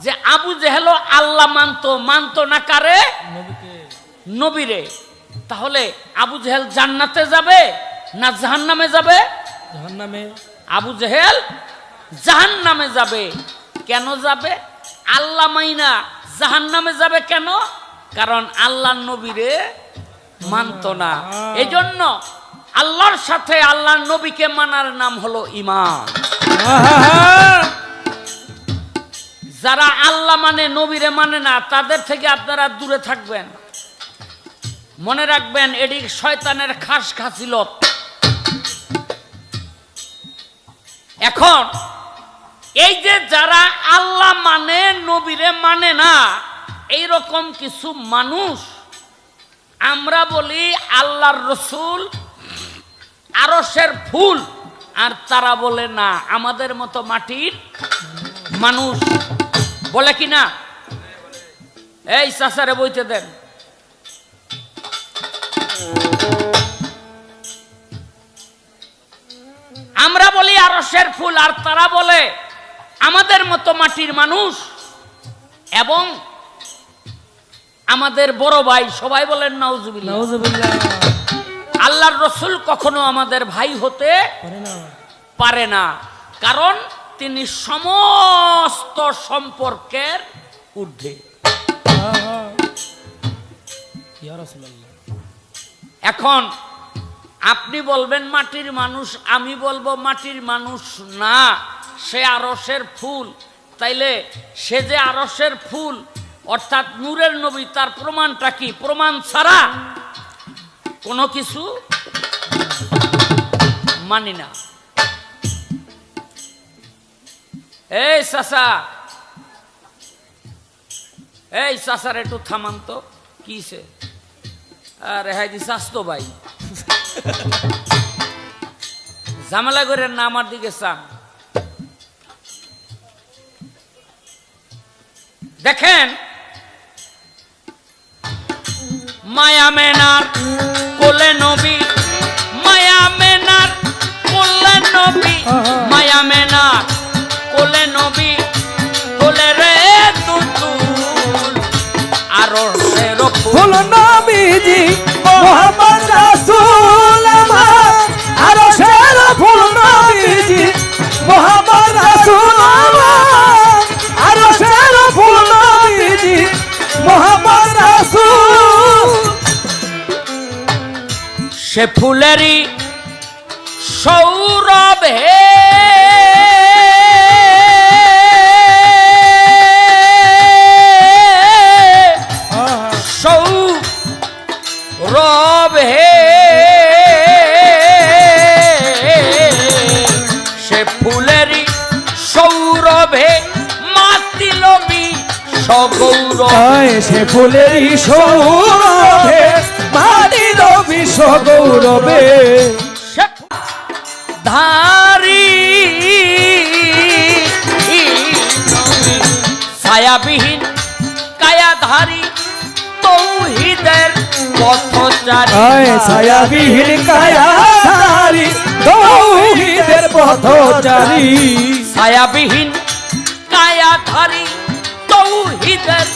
যে আবু জেহেল আল্লাহ মানতো না কারে? নবীরে। তাহলে আবু জেহেল জান্নাতে যাবে না জাহান্নামে যাবে? জাহান্নামে। আবু জেহেল জাহান্নামে যাবে। কেন যাবে? আল্লাহ মাইনা জাহান্নামে যাবে কেন? কারণ আল্লাহর নবীরে মানতো না। এই জন্য আল্লাহর সাথে আল্লাহর নবীকে মানার নাম হলো ঈমান। যারা আল্লাহ মানে নবীরে মানে না, তাদের থেকে আপনারা দূরে থাকবেন। মনে রাখবেন, এটি শয়তানের খাস খাসিলত। এখন এই যে যারা আল্লাহ মানে নবীরে মানে না, এইরকম কিছু মানুষ আমরা বলি আল্লাহর রসুল আরশের ফুল, আর তারা বলে না আমাদের মতো মাটির মানুষ। বলে কি না? এই চাচারে বইতে দেন। আমরা বলি আরশের ফুল, আর তারা বলে আমাদের মতো মাটির মানুষ। এবং আমাদের বড় ভাই, সবাই বলেন নাউজুবিল্লাহ। নাউজুবিল্লাহ। আল্লাহর রসুল কখনো আমাদের ভাই হতে পারে না, কারণ তিনি সমস্ত সম্পর্কের ঊর্ধ্বে। এখন আপনি বলবেন মাটির মানুষ, আমি বলবো মাটির মানুষ না, সে আরশের ফুল। তাইলে সে যে আরশের ফুল অর্থাৎ নূরের নবী, তার প্রমাণটা কি? প্রমাণ ছাড়া কোনো কিছু মানি না। এই চাচা, এই চাচার একটু থামান তো। কিসে? আরে হাই দিস আসতো ভাই, ঝামেলা করেন না, আমার দিকে চান। দেখেন, মায়া মেনার কোলে নবী, মায়া মেনার কোলে নবী, মায়া মেনার কোলে নবী, কোলে রে তুতুল আরশের ফুল নবীজি মুহাম্মদ রাসূল আমার, আরশের ফুল নবীজি মুহাম্মদ রাসূল আমার, আরশের ফুল নবীজি মুহাম্মদ রাসূল। সে ফুলেরই সৌরভে সৌরভে, সে ফুলেরই সৌরভে মাতিল সগৌরভ, সে ফুলেরই সৌরভে মাতিল বিশ্ব রবে ধারি ছায়াবিহীন কায়াধারী তৌহিদের পথচারী আয় ছায়াবিহীন কায়াধারী তৌহিদের পথচারী ছায়াবিহীন কায়াধারী তৌহিদের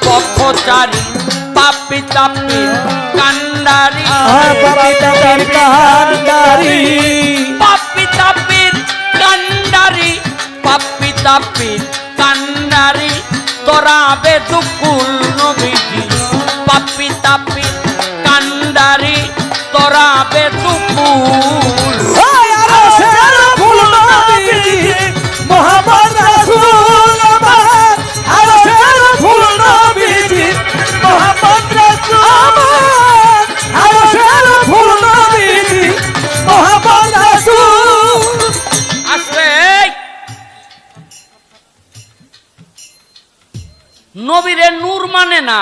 পথচারী পাপি তাপি কান্ডারি পাপি তাপির কান্ডারি পাপি তাপির কান্ডারি পাপি তাপির কান্ডারি তোরাবে দুকুল নবীজি পাপি তাপির কান্ডারি তোরাবে দুকুল আরশের ফুল নবীজি মোহাম্মদ রাসূল আমার আরশের ফুল নবীজি মোহাম্মদ রাসূল আমার আরশের ফুল নবীজি মোহাম্মদ রাসূল আসলে নবীরে নূর মানে না,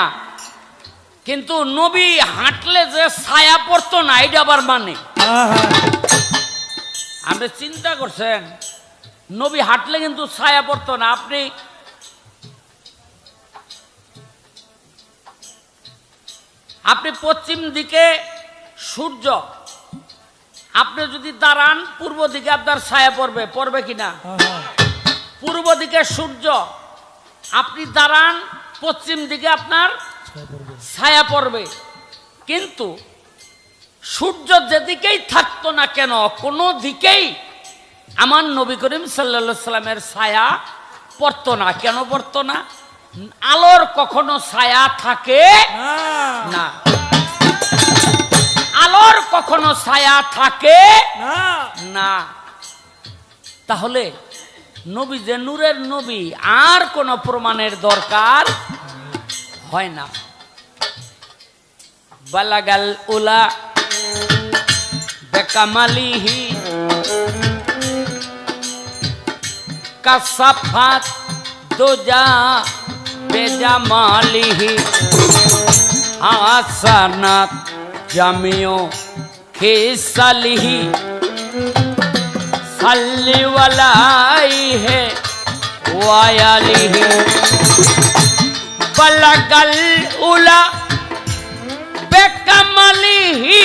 কিন্তু নবী হাঁটলে যে ছায়া পড়তো না এটা আবার মানে। আপনি চিন্তা করছেন নবী হাঁটলে কিন্তু ছায়া পড়তো না। আপনি পশ্চিম দিকে সূর্য, আপনি যদি দাঁড়ান পূর্ব দিকে আপনার ছায়া পড়বে, পড়বে কিনা? পূর্ব দিকে সূর্য, আপনি দাঁড়ান পশ্চিম দিকে আপনার ছায়া পড়বে। কিন্তু সূর্য যেদিকেই থাকতো না কেন কোনো দিকেই আমার নবী করিম সাল্লাল্লাহু সাল্লামের ছায়া পড়তো না। কেন পড়তো না? আলোর কখনো ছায়া থাকে না, আলোর কখনো ছায়া থাকে না। তাহলে নবী যে নূরের নবী, আর কোনো প্রমাণের দরকার হয় না। বালাগাল উলা বেকামালিহি কাসাফাত দোজা বেজামালিহি হাসানাত জামিও খিসালিহি সাল্লি ওয়ালাইহি ওয়ায়ালিহি বালাগাল উলা বেকামালিহি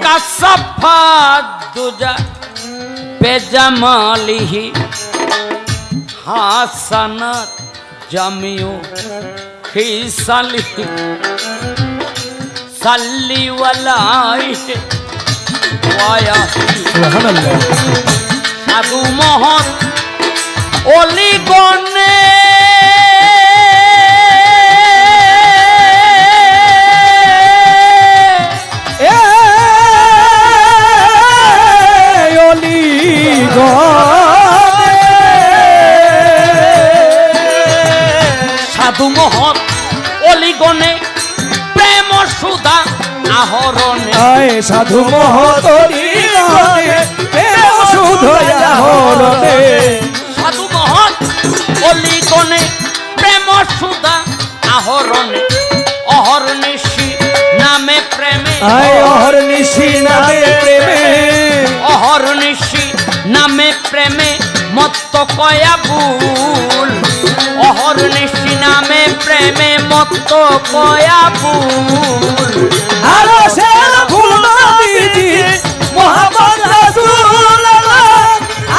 কাসাফাত দুজা বেজামালিহি হাসানাত জামিও খিসালিহি সাল্লি ওয়ালাইহি ওয়ায়ালিহি। সুবহানাল্লাহ। সাধু মহৎ অলিগণে সাধু মহৎ অলিগণে প্রেম সুধা আহরণে সাধু মহৎ অলিগণে প্রেম সুধা আহরণে সাধু মহৎ অলিগণে প্রেম সুধা আহরণে অহর্নিশি নামে প্রেমে অহর্নিশি নামে প্রেমে অহর্নিশি নামে প্রেমে মত্ত কয়া ভুল অহর্নিশি নামে প্রেমে মত্ত কয়া ভুল আরশের ফুল নবীজি মোহাম্মদ রাসূল আমার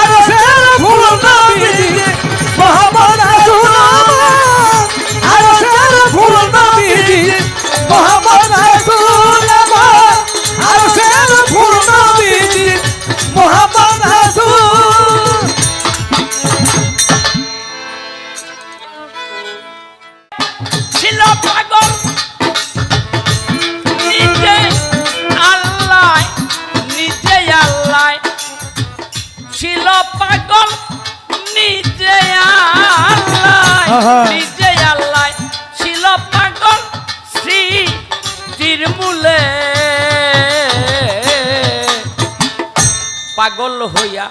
আরশের ফুল নবীজি মোহাম্মদ রাসূল আমার আরশের ফুল নবীজি মোহাম্মদ রাসূল আমার আরশের ফুল নবীজি মোহাম্মদ রাসূল। ছিল পাগল নিজে আল্লাহ নিজে আল্লাহ ছিল পাগল নিজে আল্লাহ নিজে আল্লাহ ছিল পাগল শ্রী তিরমূলে পাগল হইয়া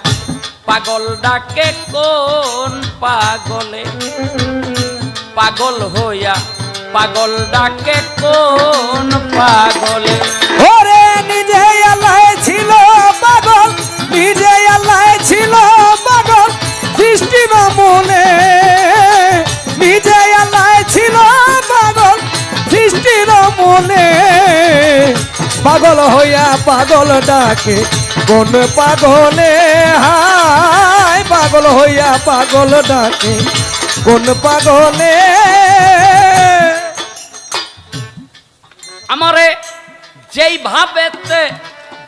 পাগল ডাকে কোন পাগলে পাগল হইয়া পাগল ডাকে কোন পাগলে ওরে আগুনে পাগল হইয়া পাগল ডাকে কোন পাগলে হায় পাগল হইয়া পাগল ডাকে কোন পাগলে আমারে যেই ভাবেতে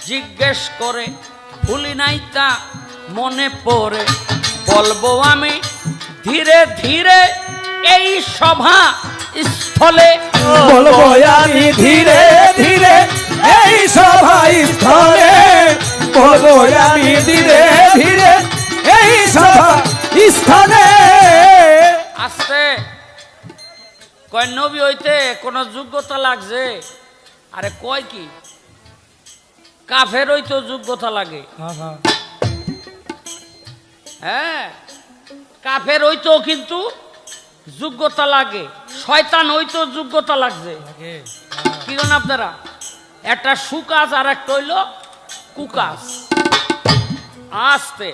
জিজ্ঞেস করে ভুলি নাই তা মনে পড়ে বলবো আমি ধীরে ধীরে এই সভা স্থলে বলবো আমি ধীরে ধীরে এই সভা স্থলে বলবো আমি ধীরে ধীরে এই সভা স্থানে আসছে কয় নবী হইতে কোনো যোগ্যতা লাগছে আরে কয় কি কাফের হইতেও যোগ্যতা লাগে হ্যাঁ কাফের হইতেও কিন্তু যোগ্যতা লাগে শয়তান হইতেও যোগ্যতা লাগছে কি জানেন আপনারা একটা সুকাজ আর একটা হইল কুকাজ আসতে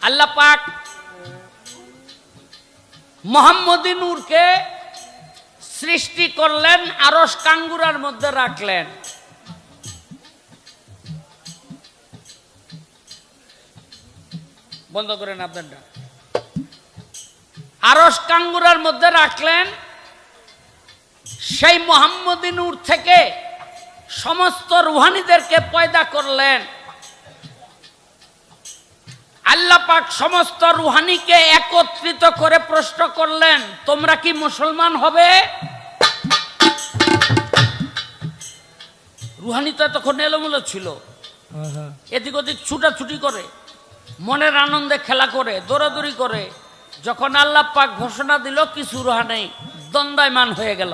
আল্লাহ পাক মোহাম্মদী নূরকে সৃষ্টি করলেন আরশ কাঙ্গুরার মধ্যে রাখলেন বন্ধ করেন আপনারটা আরশ কাঙ্গুরার মধ্যে রাখলেন সেই মোহাম্মদী নূর থেকে সমস্ত রুহানীদেরকে পয়দা করলেন আল্লাহ পাক সমস্ত রুহানীকে একত্রিত করে প্রশ্ন করলেন তোমরা কি মুসলমান হবে রুহানী তো তখন এলোমেলো ছিল এদিক ওদিক ছুটাছুটি করে মনের আনন্দে খেলা করে দৌড়াদৌড়ি করে যখন আল্লাহ পাক ঘোষণা দিল কিছু রুহানী দ্বন্দ্বায়মান হয়ে গেল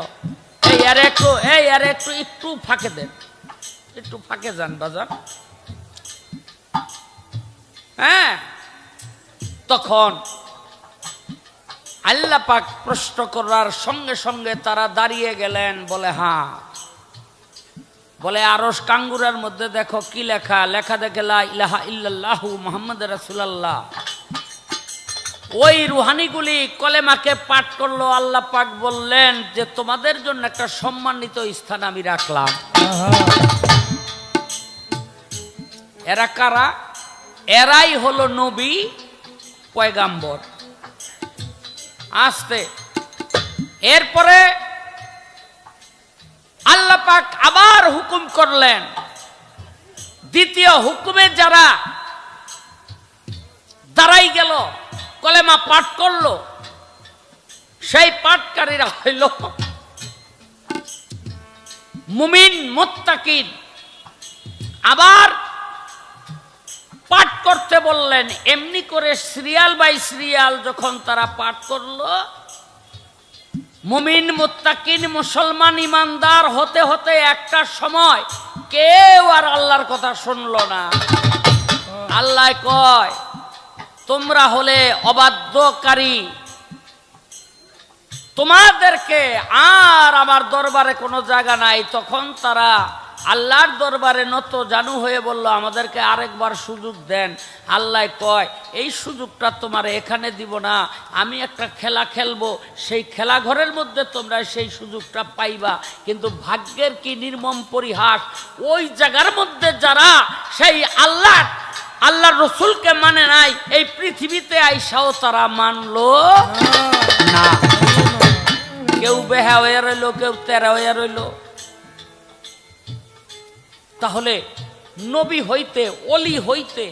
এই আরে একটু ফাঁকে দেন একটু ফাঁকে যান বাজান হ্যাঁ তখন আল্লাহ পাক প্রশ্ন করার সঙ্গে সঙ্গে তারা দাঁড়িয়ে গেলেন বলে হ্যাঁ বলে আরশ কাঙ্গুরার মধ্যে দেখো কি লেখা লেখা দেখে লা ইলাহা ইল্লাল্লাহু মুহাম্মাদুর রাসূলুল্লাহ ওই রুহানিগুলি কলেমাকে পাঠ করলো আল্লাহ পাক বললেন যে তোমাদের জন্য একটা সম্মানিত স্থান আমি রাখলাম এরা কারা এরাই হলো নবী পয়গাম্বর আসতে এরপরে আল্লাহ পাক আবার হুকুম করলেন দ্বিতীয় হুকুমে যারা দাঁড়াই গেল কলেমা পাঠ করলো সেই পাঠকারীরা হইল মুমিন মুত্তাকিন আবার পাঠ করতে বললেন এমনি করে সিরিয়াল বাই সিরিয়াল যখন তারা পাঠ করলো মুমিন মুত্তাকিন মুসলমান ইমানদার হতে হতে একটা সময় কেউ আর আল্লাহর কথা শুনলো না আল্লাহ কয় তোমরা হলে অবাধ্যকারী তোমাদেরকে আর আমার দরবারে কোনো জায়গা নাই তখন তারা আল্লাহর দরবারে নত জানু হয়ে বলল আমাদেরকে আরেকবার সুযোগ দেন আল্লাহ কয় এই সুযোগটা তোমার এখানে দিব না আমি একটা খেলা খেলবো সেই খেলা ঘরের মধ্যে তোমরা সেই সুযোগটা পাইবা কিন্তু ভাগ্যের কি নির্মম পরিহাস ওই জায়গার মধ্যে যারা সেই আল্লাহর রসুলকে মানে নাই এই পৃথিবীতে আইসাও তারা মানলো না কেউ বেহা হয়ে রইল কেউ তেরা হয়ে রইল তাহলে নবী হইতে অলি হইতে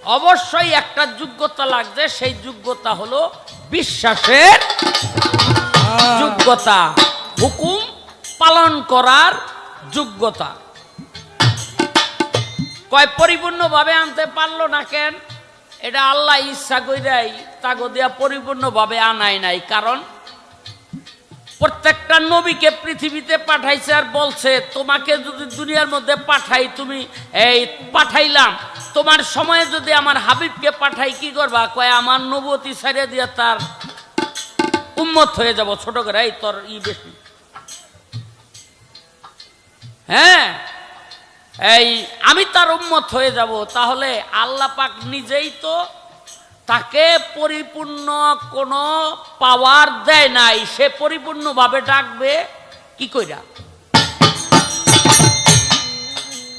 অবশ্যই একটা যোগ্যতা লাগছে সেই যোগ্যতা হলো বিশ্বাসের যোগ্যতা হুকুম পালন করার যোগ্যতা কয় পরিপূর্ণভাবে আনতে পারলো না কেন এটা আল্লাহ ইচ্ছা কইরাই তাগো দিয়া পরিপূর্ণভাবে আনাই নাই কারণ প্রত্যেকটা নবীকে পৃথিবীতে পাঠাইছে আর বলছে তোমাকে যদি দুনিয়ার মধ্যে পাঠাই তুমি এই পাঠাইলাম তোমার সময়ে যদি আমার হাবিবকে পাঠাই কি করবা কয় আমার নবুয়তি ছাড়িয়ে দিয়ে তার উম্মত হয়ে যাব ছোট করে এই তোর বেশি হ্যাঁ এই আমি তার উম্মত হয়ে যাব তাহলে আল্লাহ পাক নিজেই তো তাকে পরিপূর্ণ কোনো পাওয়ার দেয় নাই সে পরিপূর্ণভাবে ডাকবে কি কইরা?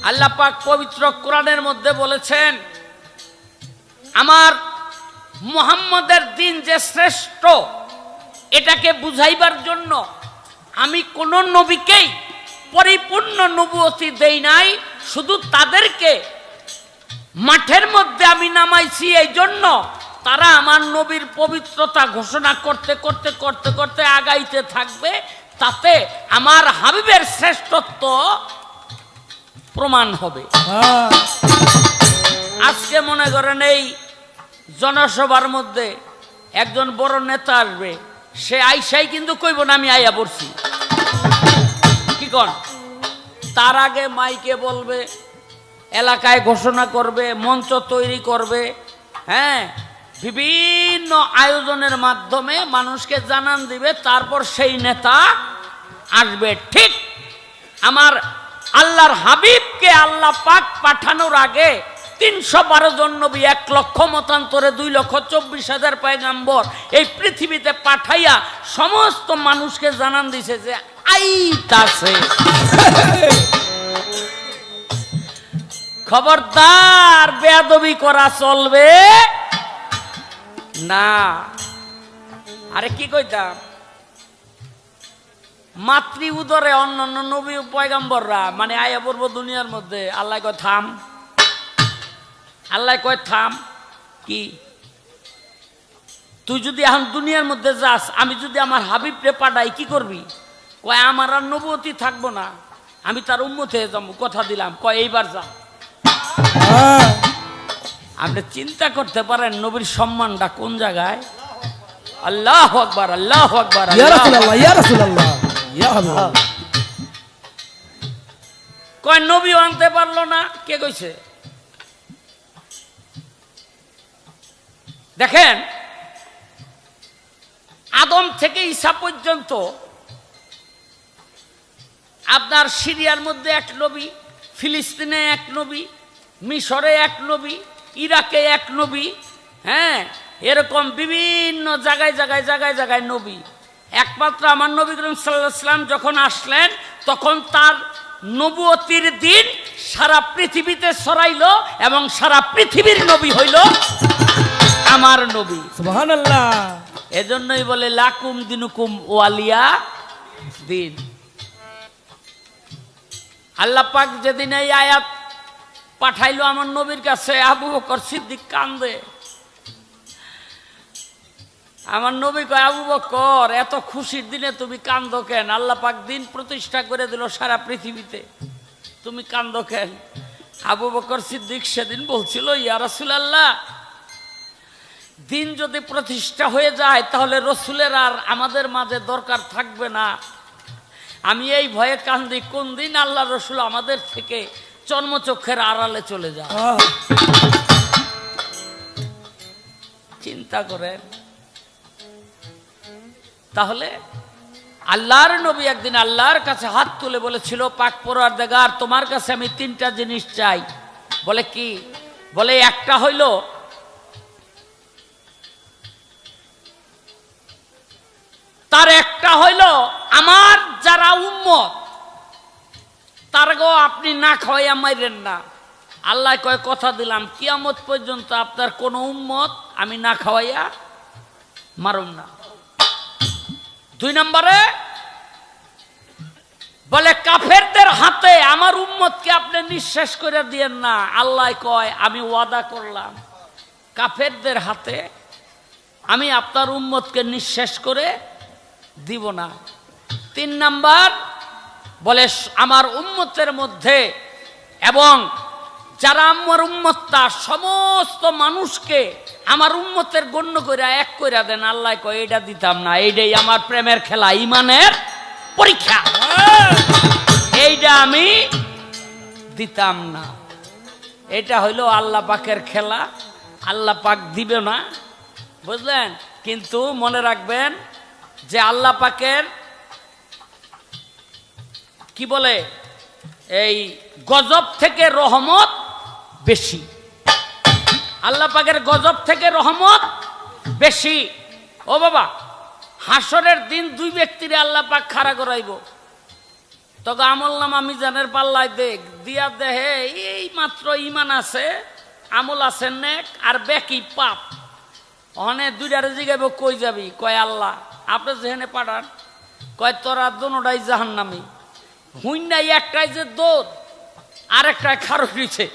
আল্লাহ পাক পবিত্র কোরআনের মধ্যে বলেছেন, আমার মুহাম্মদের দিন যে শ্রেষ্ঠ, এটাকে বুঝাইবার জন্য আমি কোন নবীকেই পরিপূর্ণ নবুয়তি দেই নাই, শুধু তাদেরকে মাঠের মধ্যে আমি নামাইছি এই জন্য তারা আমার নবীর পবিত্রতা ঘোষণা করতে করতে করতে করতে আগাইতে থাকবে, তাতে আমার হাবিবের শ্রেষ্ঠত্ব প্রমাণ হবে। আজকে মনে করেন এই জনসভার মধ্যে একজন বড় নেতা আসবে, সে আইসাই কিন্তু কইব না আমি আইয়া পড়ছি, কি কন? তার আগে মাইকে বলবে, এলাকায় ঘোষণা করবে, মঞ্চ তৈরি করবে, হ্যাঁ, বিভিন্ন আয়োজনের মাধ্যমে মানুষকে জানান দিবে, তারপর সেই নেতা আসবে। ঠিক আমার আল্লাহর হাবিবকে আল্লাহ পাক পাঠানোর আগে 312 জন নবী, 1 লক্ষ মতান্তরে 2,24,000 পয়গাম্বর এই পৃথিবীতে পাঠাইয়া সমস্ত মানুষকে জানান দিছে যে আইতাছে। খবরদার বেয়াদবি করা চলবে না। আরে কি কইতাম, মাতৃ উদরে অন্যান্য নবী পয়গাম্বররা মানে আয়া পড়বো দুনিয়ার মধ্যে, আল্লাহ কয় থাম, আল্লাহ কয় থাম। কি তুই যদি এখন দুনিয়ার মধ্যে যাস, আমি যদি আমার হাবিবরে পাঠাই কি করবি? কয় আমার আর নবুয়তি থাকবো না, আমি তার উম্মত হয়ে যাবো, কথা দিলাম। কয় এইবার যা। আপনি চিন্তা করতে পারেন নবীর সম্মানটা কোন জায়গায়? আল্লাহু আকবার, আল্লাহু আকবার, ইয়া রাসূলুল্লাহ, ইয়া রাসূলুল্লাহ, ইয়া হাবিবাল্লাহ। কয় নবী আনতে পারলো না, কে কইছে? দেখেন, আদম থেকে ঈসা পর্যন্ত আপনার সিরিয়ার মধ্যে 1 নবী, ফিলিস্তিনে 1 নবী, মিশরে 1 নবী, ইরাকে 1 নবী, হ্যাঁ, এরকম বিভিন্ন জায়গায় জায়গায় জায়গায় জায়গায় নবী। একমাত্র আমার নবী করিম সাল্লাল্লাহু আলাইহি ওয়াসাল্লাম যখন আসলেন, তখন তার নবুয়তির দিন সারা পৃথিবীতে ছড়াইল এবং সারা পৃথিবীর নবী হইল আমার নবী। সুবহানাল্লাহ। এজন্যই বলে লাকুম দিনুকুম ওয়ালিয়া দিন। আল্লাহ পাক যেদিন এই আয়াত পাঠাইলো আমার নবীর কাছে, আবু বকর সিদ্দিক কান্দে। আমার নবী কয়, আবু বকর, এত খুশির দিনে তুমি কান্দো কেন? আল্লাহ পাক দিন প্রতিষ্ঠা করে দিল সারা পৃথিবীতে, তুমি কান্দো কেন? আবু বকর সিদ্দিক সেদিন বলছিল, ইয়া রাসূলুল্লাহ, দিন যদি প্রতিষ্ঠা হয়ে যায় তাহলে রসুলের আর আমাদের মাঝে দরকার থাকবে না। আমি এই ভয়ে কান্দি, কোন দিন আল্লাহ রসুল আমাদের থেকে চর্মচক্ষের আড়ালে চলে যায়। চিন্তা করেন। তাহলে আল্লাহর নবী একদিন আল্লাহর কাছে হাত তুলে বলেছিল, পাক পরওয়ারদিগার, তোমার কাছে আমি 3টা জিনিস চাই। বলে কি? বলে একটা হইল তার একটা হইল আমার যারা উম্মত তারগো আপনি না খাওয়াইয়া মাইরেন না। আল্লাহ কয়, কথা দিলাম কিয়ামত পর্যন্ত আপনার কোন উম্মত আমি না খাওয়াইয়া মারুম না। 2 নম্বরে বলে কাফেরদের হাতে আমার উম্মতকে আপনি নিঃশেষ করে দিয়েন না। আল্লাহ কয়, আমি ওয়াদা করলাম কাফেরদের হাতে আমি আপনার উম্মতকে নিঃশেষ করে দিব না। 3 নাম্বার বলে আমার উম্মতের মধ্যে এবং যারা আমার উম্মত তার সমস্ত মানুষকে আমার উম্মতের গণ্য করে এক করে দেন। আল্লাহ কয়, এটা দিতাম না, এইটাই আমার প্রেমের খেলা, ইমানের পরীক্ষা, এইটা আমি দিতাম না। এটা হইলো আল্লাহ পাকের খেলা, আল্লাহ পাক দিবে না, বুঝলেন? কিন্তু মনে রাখবেন যে আল্লাহ পাকের কি বলে, এই গজব থেকে রহমত বেশি। আল্লাহ পাকের গজব থেকে রহমত বেশি। ও বাবা, হাসরের দিন 2 ব্যক্তিরে আল্লাহ পাক খাড়া করাইব। তখন আমল নামা মিজানের পাল্লায় দেখ দিয়া দেহে এই মাত্র ইমান আছে, আমল আছে নেক, আর বেকি পাপ। অনে দুইটারে জিগাইব কই যাবি? কয় আল্লাহ আপনি যেখানে পাঠান। কয় তোরা দোনোটাই জাহান্নামী। হুইন্নাই একটাই যে দৌড়, আর একটাই খারো দিছে।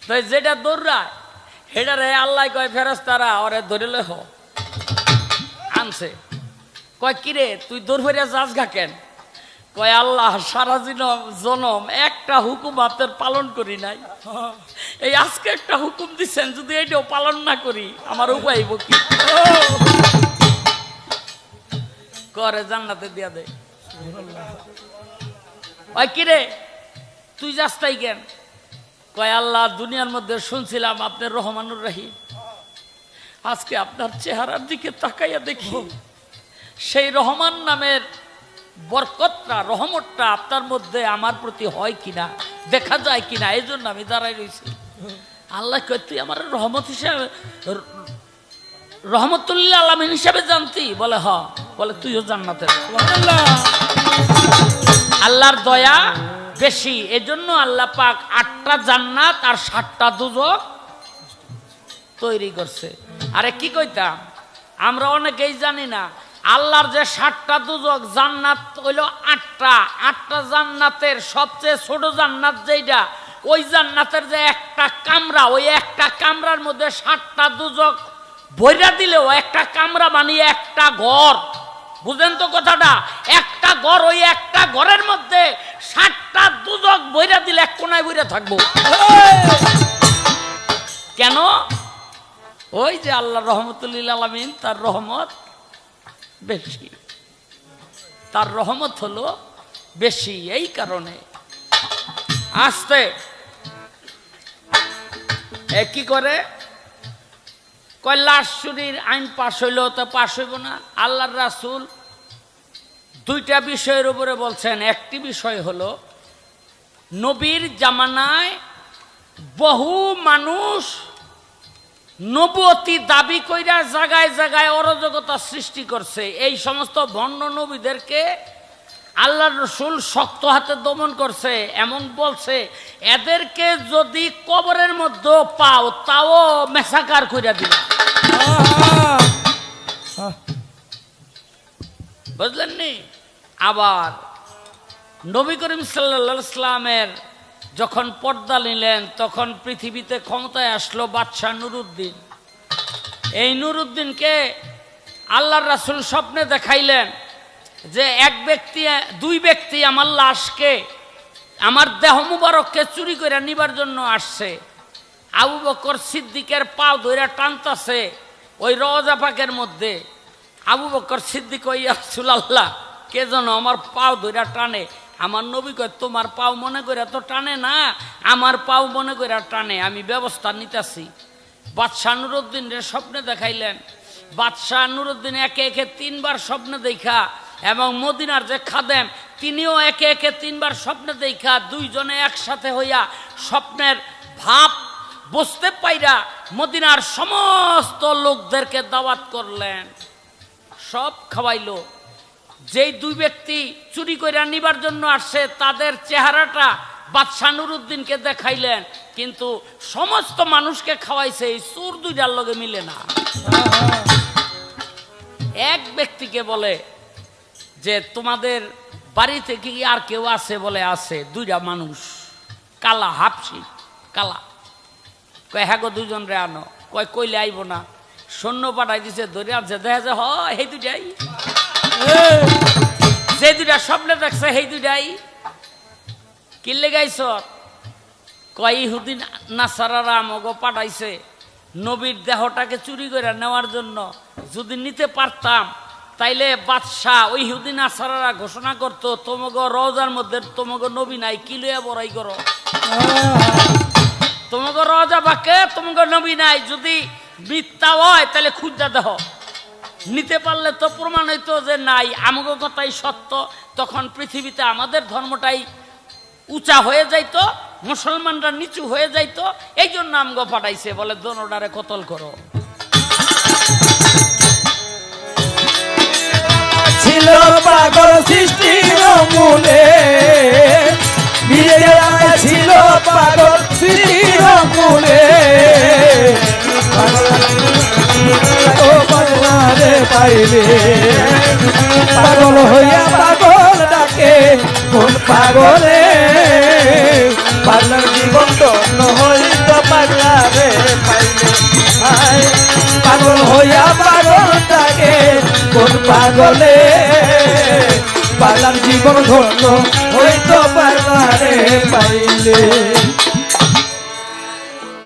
তো যেটা দৌড়ায় হেটারে আল্লাহ কয় ফেরেশতারা ওরে ধরে লই হ আনছে। কয় কিরে তুই দৌড় ফেরিয়া যাস গা কেন? কয় আল্লাহ সারা জনম একটা হুকুম আপনার পালন করি নাই, এই আজকে একটা হুকুম দিচ্ছেন, যদি এটাও পালন না করি আমার উপায় কি? করে জান্নাতে দিয়া দে। ওই কিরে তুই যাস তাই কেন? কয় আল্লাহ দুনিয়ার মধ্যে শুনছিলাম আপনি রহমানুর রহিম, আজকে আপনার চেহারার দিকে তাকাইয়া দেখি সেই রহমান নামের বরকতটা, রহমতটা আপনার মধ্যে আমার প্রতি হয় কিনা, দেখা যায় কিনা, এই জন্য আমি দাঁড়াই রয়েছি। আল্লাহ কয় তুই আমার রহমত হিসাবে, রহমতুল্লাহ আলামিন হিসাবে জানতি? বলে হ। বলে তুইও জান্নাতে। আল্লাহর দয়া বেশি, এজন্য আল্লাহ পাক 8টা জান্নাত আর 7টা দুজক তৈরি করছে। আরে কি কইতাম, আমরা অনেকেই জানি না আল্লাহর যে 7টা দুজক, জান্নাত হইল 8টা জান্নাতের সবচেয়ে ছোট জান্নাত যেটা, ওই জান্নাতের যে একটা কামরা, ওই একটা কামরার মধ্যে 7টা দুজক বইরা দিলেও একটা কামরা বানিয়ে একটা ঘর। বুঝেন তো কথাটা? একটা ঘর, ওই একটা ঘরের মধ্যে 7টা দুজক বইরা দিলে এক কোনায় বইরা থাকবো। কেন? ওই যে আল্লাহ রহমতুল্লাহ আলামিন, তার রহমত বেশি, তার রহমত হলো বেশি। এই কারণে আসতে কি করে কয় লাশ চুরির আইন পাশ হইলো তো পাশ হইব না? আল্লাহর রাসূল 2টা বিষয়ের উপরে বলছেন। একটি বিষয় হলো নবীর জামানায় বহু মানুষ নবুয়তি দাবি কইরা জায়গায় জায়গায় অরাজকতা সৃষ্টি করছে। এই সমস্ত ভণ্ড নবীদেরকে আল্লাহর রাসূল শক্ত হাতে দমন করছে, এমন বলছে এদেরকে যদি কবরের মধ্যে পাও তাও মেসাকার কইরা দিবা। বুঝলেন নি? আবার নবী করিম সাল্লাল্লাহু আলাইহি সাল্লামের যখন পর্দা নিলেন, তখন পৃথিবীতে ক্ষমতায় আসলো বাদশাহ নুরউদ্দিন। এই নুরউদ্দিনকে আল্লাহর রাসূল স্বপ্নে দেখাইলেন যে দুই ব্যক্তি আমার লাশকে, আমার দেহ মুবারককে চুরি করে নিবার জন্য আসছে। আবু বকর সিদ্দিকের পাও ধরে টানতাছে ওই রওজা পাকের মধ্যে। আবু বকর সিদ্দিক ওই রাসূলুল্লাহ, কে যেন আমার পাও ধরে টানে। আমার নবী কয় তোমার পাও মনে করে তো টানে না, আমার পাও মনে করে টানে, আমি ব্যবস্থা নিতেছি। বাদশাহ নুরউদ্দিনের স্বপ্নে দেখাইলেন। বাদশাহ নুরউদ্দিন একে একে 3বার স্বপ্নে দেখা, এবং মদিনার যে খাদেম তিনিও একে একে 3বার স্বপ্নে দেখা, দুইজনে একসাথে হইয়া স্বপ্নের ভাব বুঝতে পাইরা মদিনার সমস্ত লোকদেরকে দাওয়াত করলেন, সব খাওয়াইলো। যেই 2 ব্যক্তি চুরি করে নিবার জন্য আসছে তাদের চেহারাটা বাদশাহ নুরউদ্দিনকে দেখাইলেন, কিন্তু সমস্ত মানুষকে খাওয়াইছে, এই চোর 2টার লগে মিলে না। এক ব্যক্তিকে বলে যে তোমাদের বাড়িতে কি আর কেউ আছে? বলে আছে। 2টা মানুষ, কালা, হাফসি কালা। কয় হ্যাঁ গো 2জন রে আনো। কয় কইলে আইব না, সৈন্য পাঠাই দিছে, ধরে আনছে। দেখা যায় হয় এই 2টাই, যে 2টা স্বপ্নে দেখছে সেই 2টাই। কিনলে গাইছ? কয় ইহুদি নাসারারা আমাকে পাঠাইছে নবীর দেহটাকে চুরি করে নেওয়ার জন্য। যদি নিতে পারতাম তাইলে বাদশাহ ওই ইহুদি নাসারারা ঘোষণা করতো তোমাকে রওজার মধ্যে তোমাকে নবী নাই, কি লইয়া বড়াই করো? তোমাকে রওজা বাকে তোমাকে নবী নাই, যদি মিথ্যা হয় তাহলে খুঁজা দেহ। নিতে পারলে তো প্রমাণ হইতো যে নাই, আমাকে কথাই সত্য। তখন পৃথিবীতে আমাদের ধর্মটাই উঁচা হয়ে যাইতো, মুসলমানরা নিচু হয়ে যাইতো। এই জন্য আমগো পাঠাইছে, বলে দোনোটারে কতল করো। ছিল পাগল সৃষ্টির মূলে ফুলে ও পাগলারে পাইলে পাগল হইয়া পাগল ডাকে কোন পাগলে পাগলার জীবন ধন্য হইত পাগলারে পাইলে আয় পাগল হইয়া পাগল ডাকে কোন পাগলে পাগলার জীবন ধন্য হইত পাগলারে পাইলে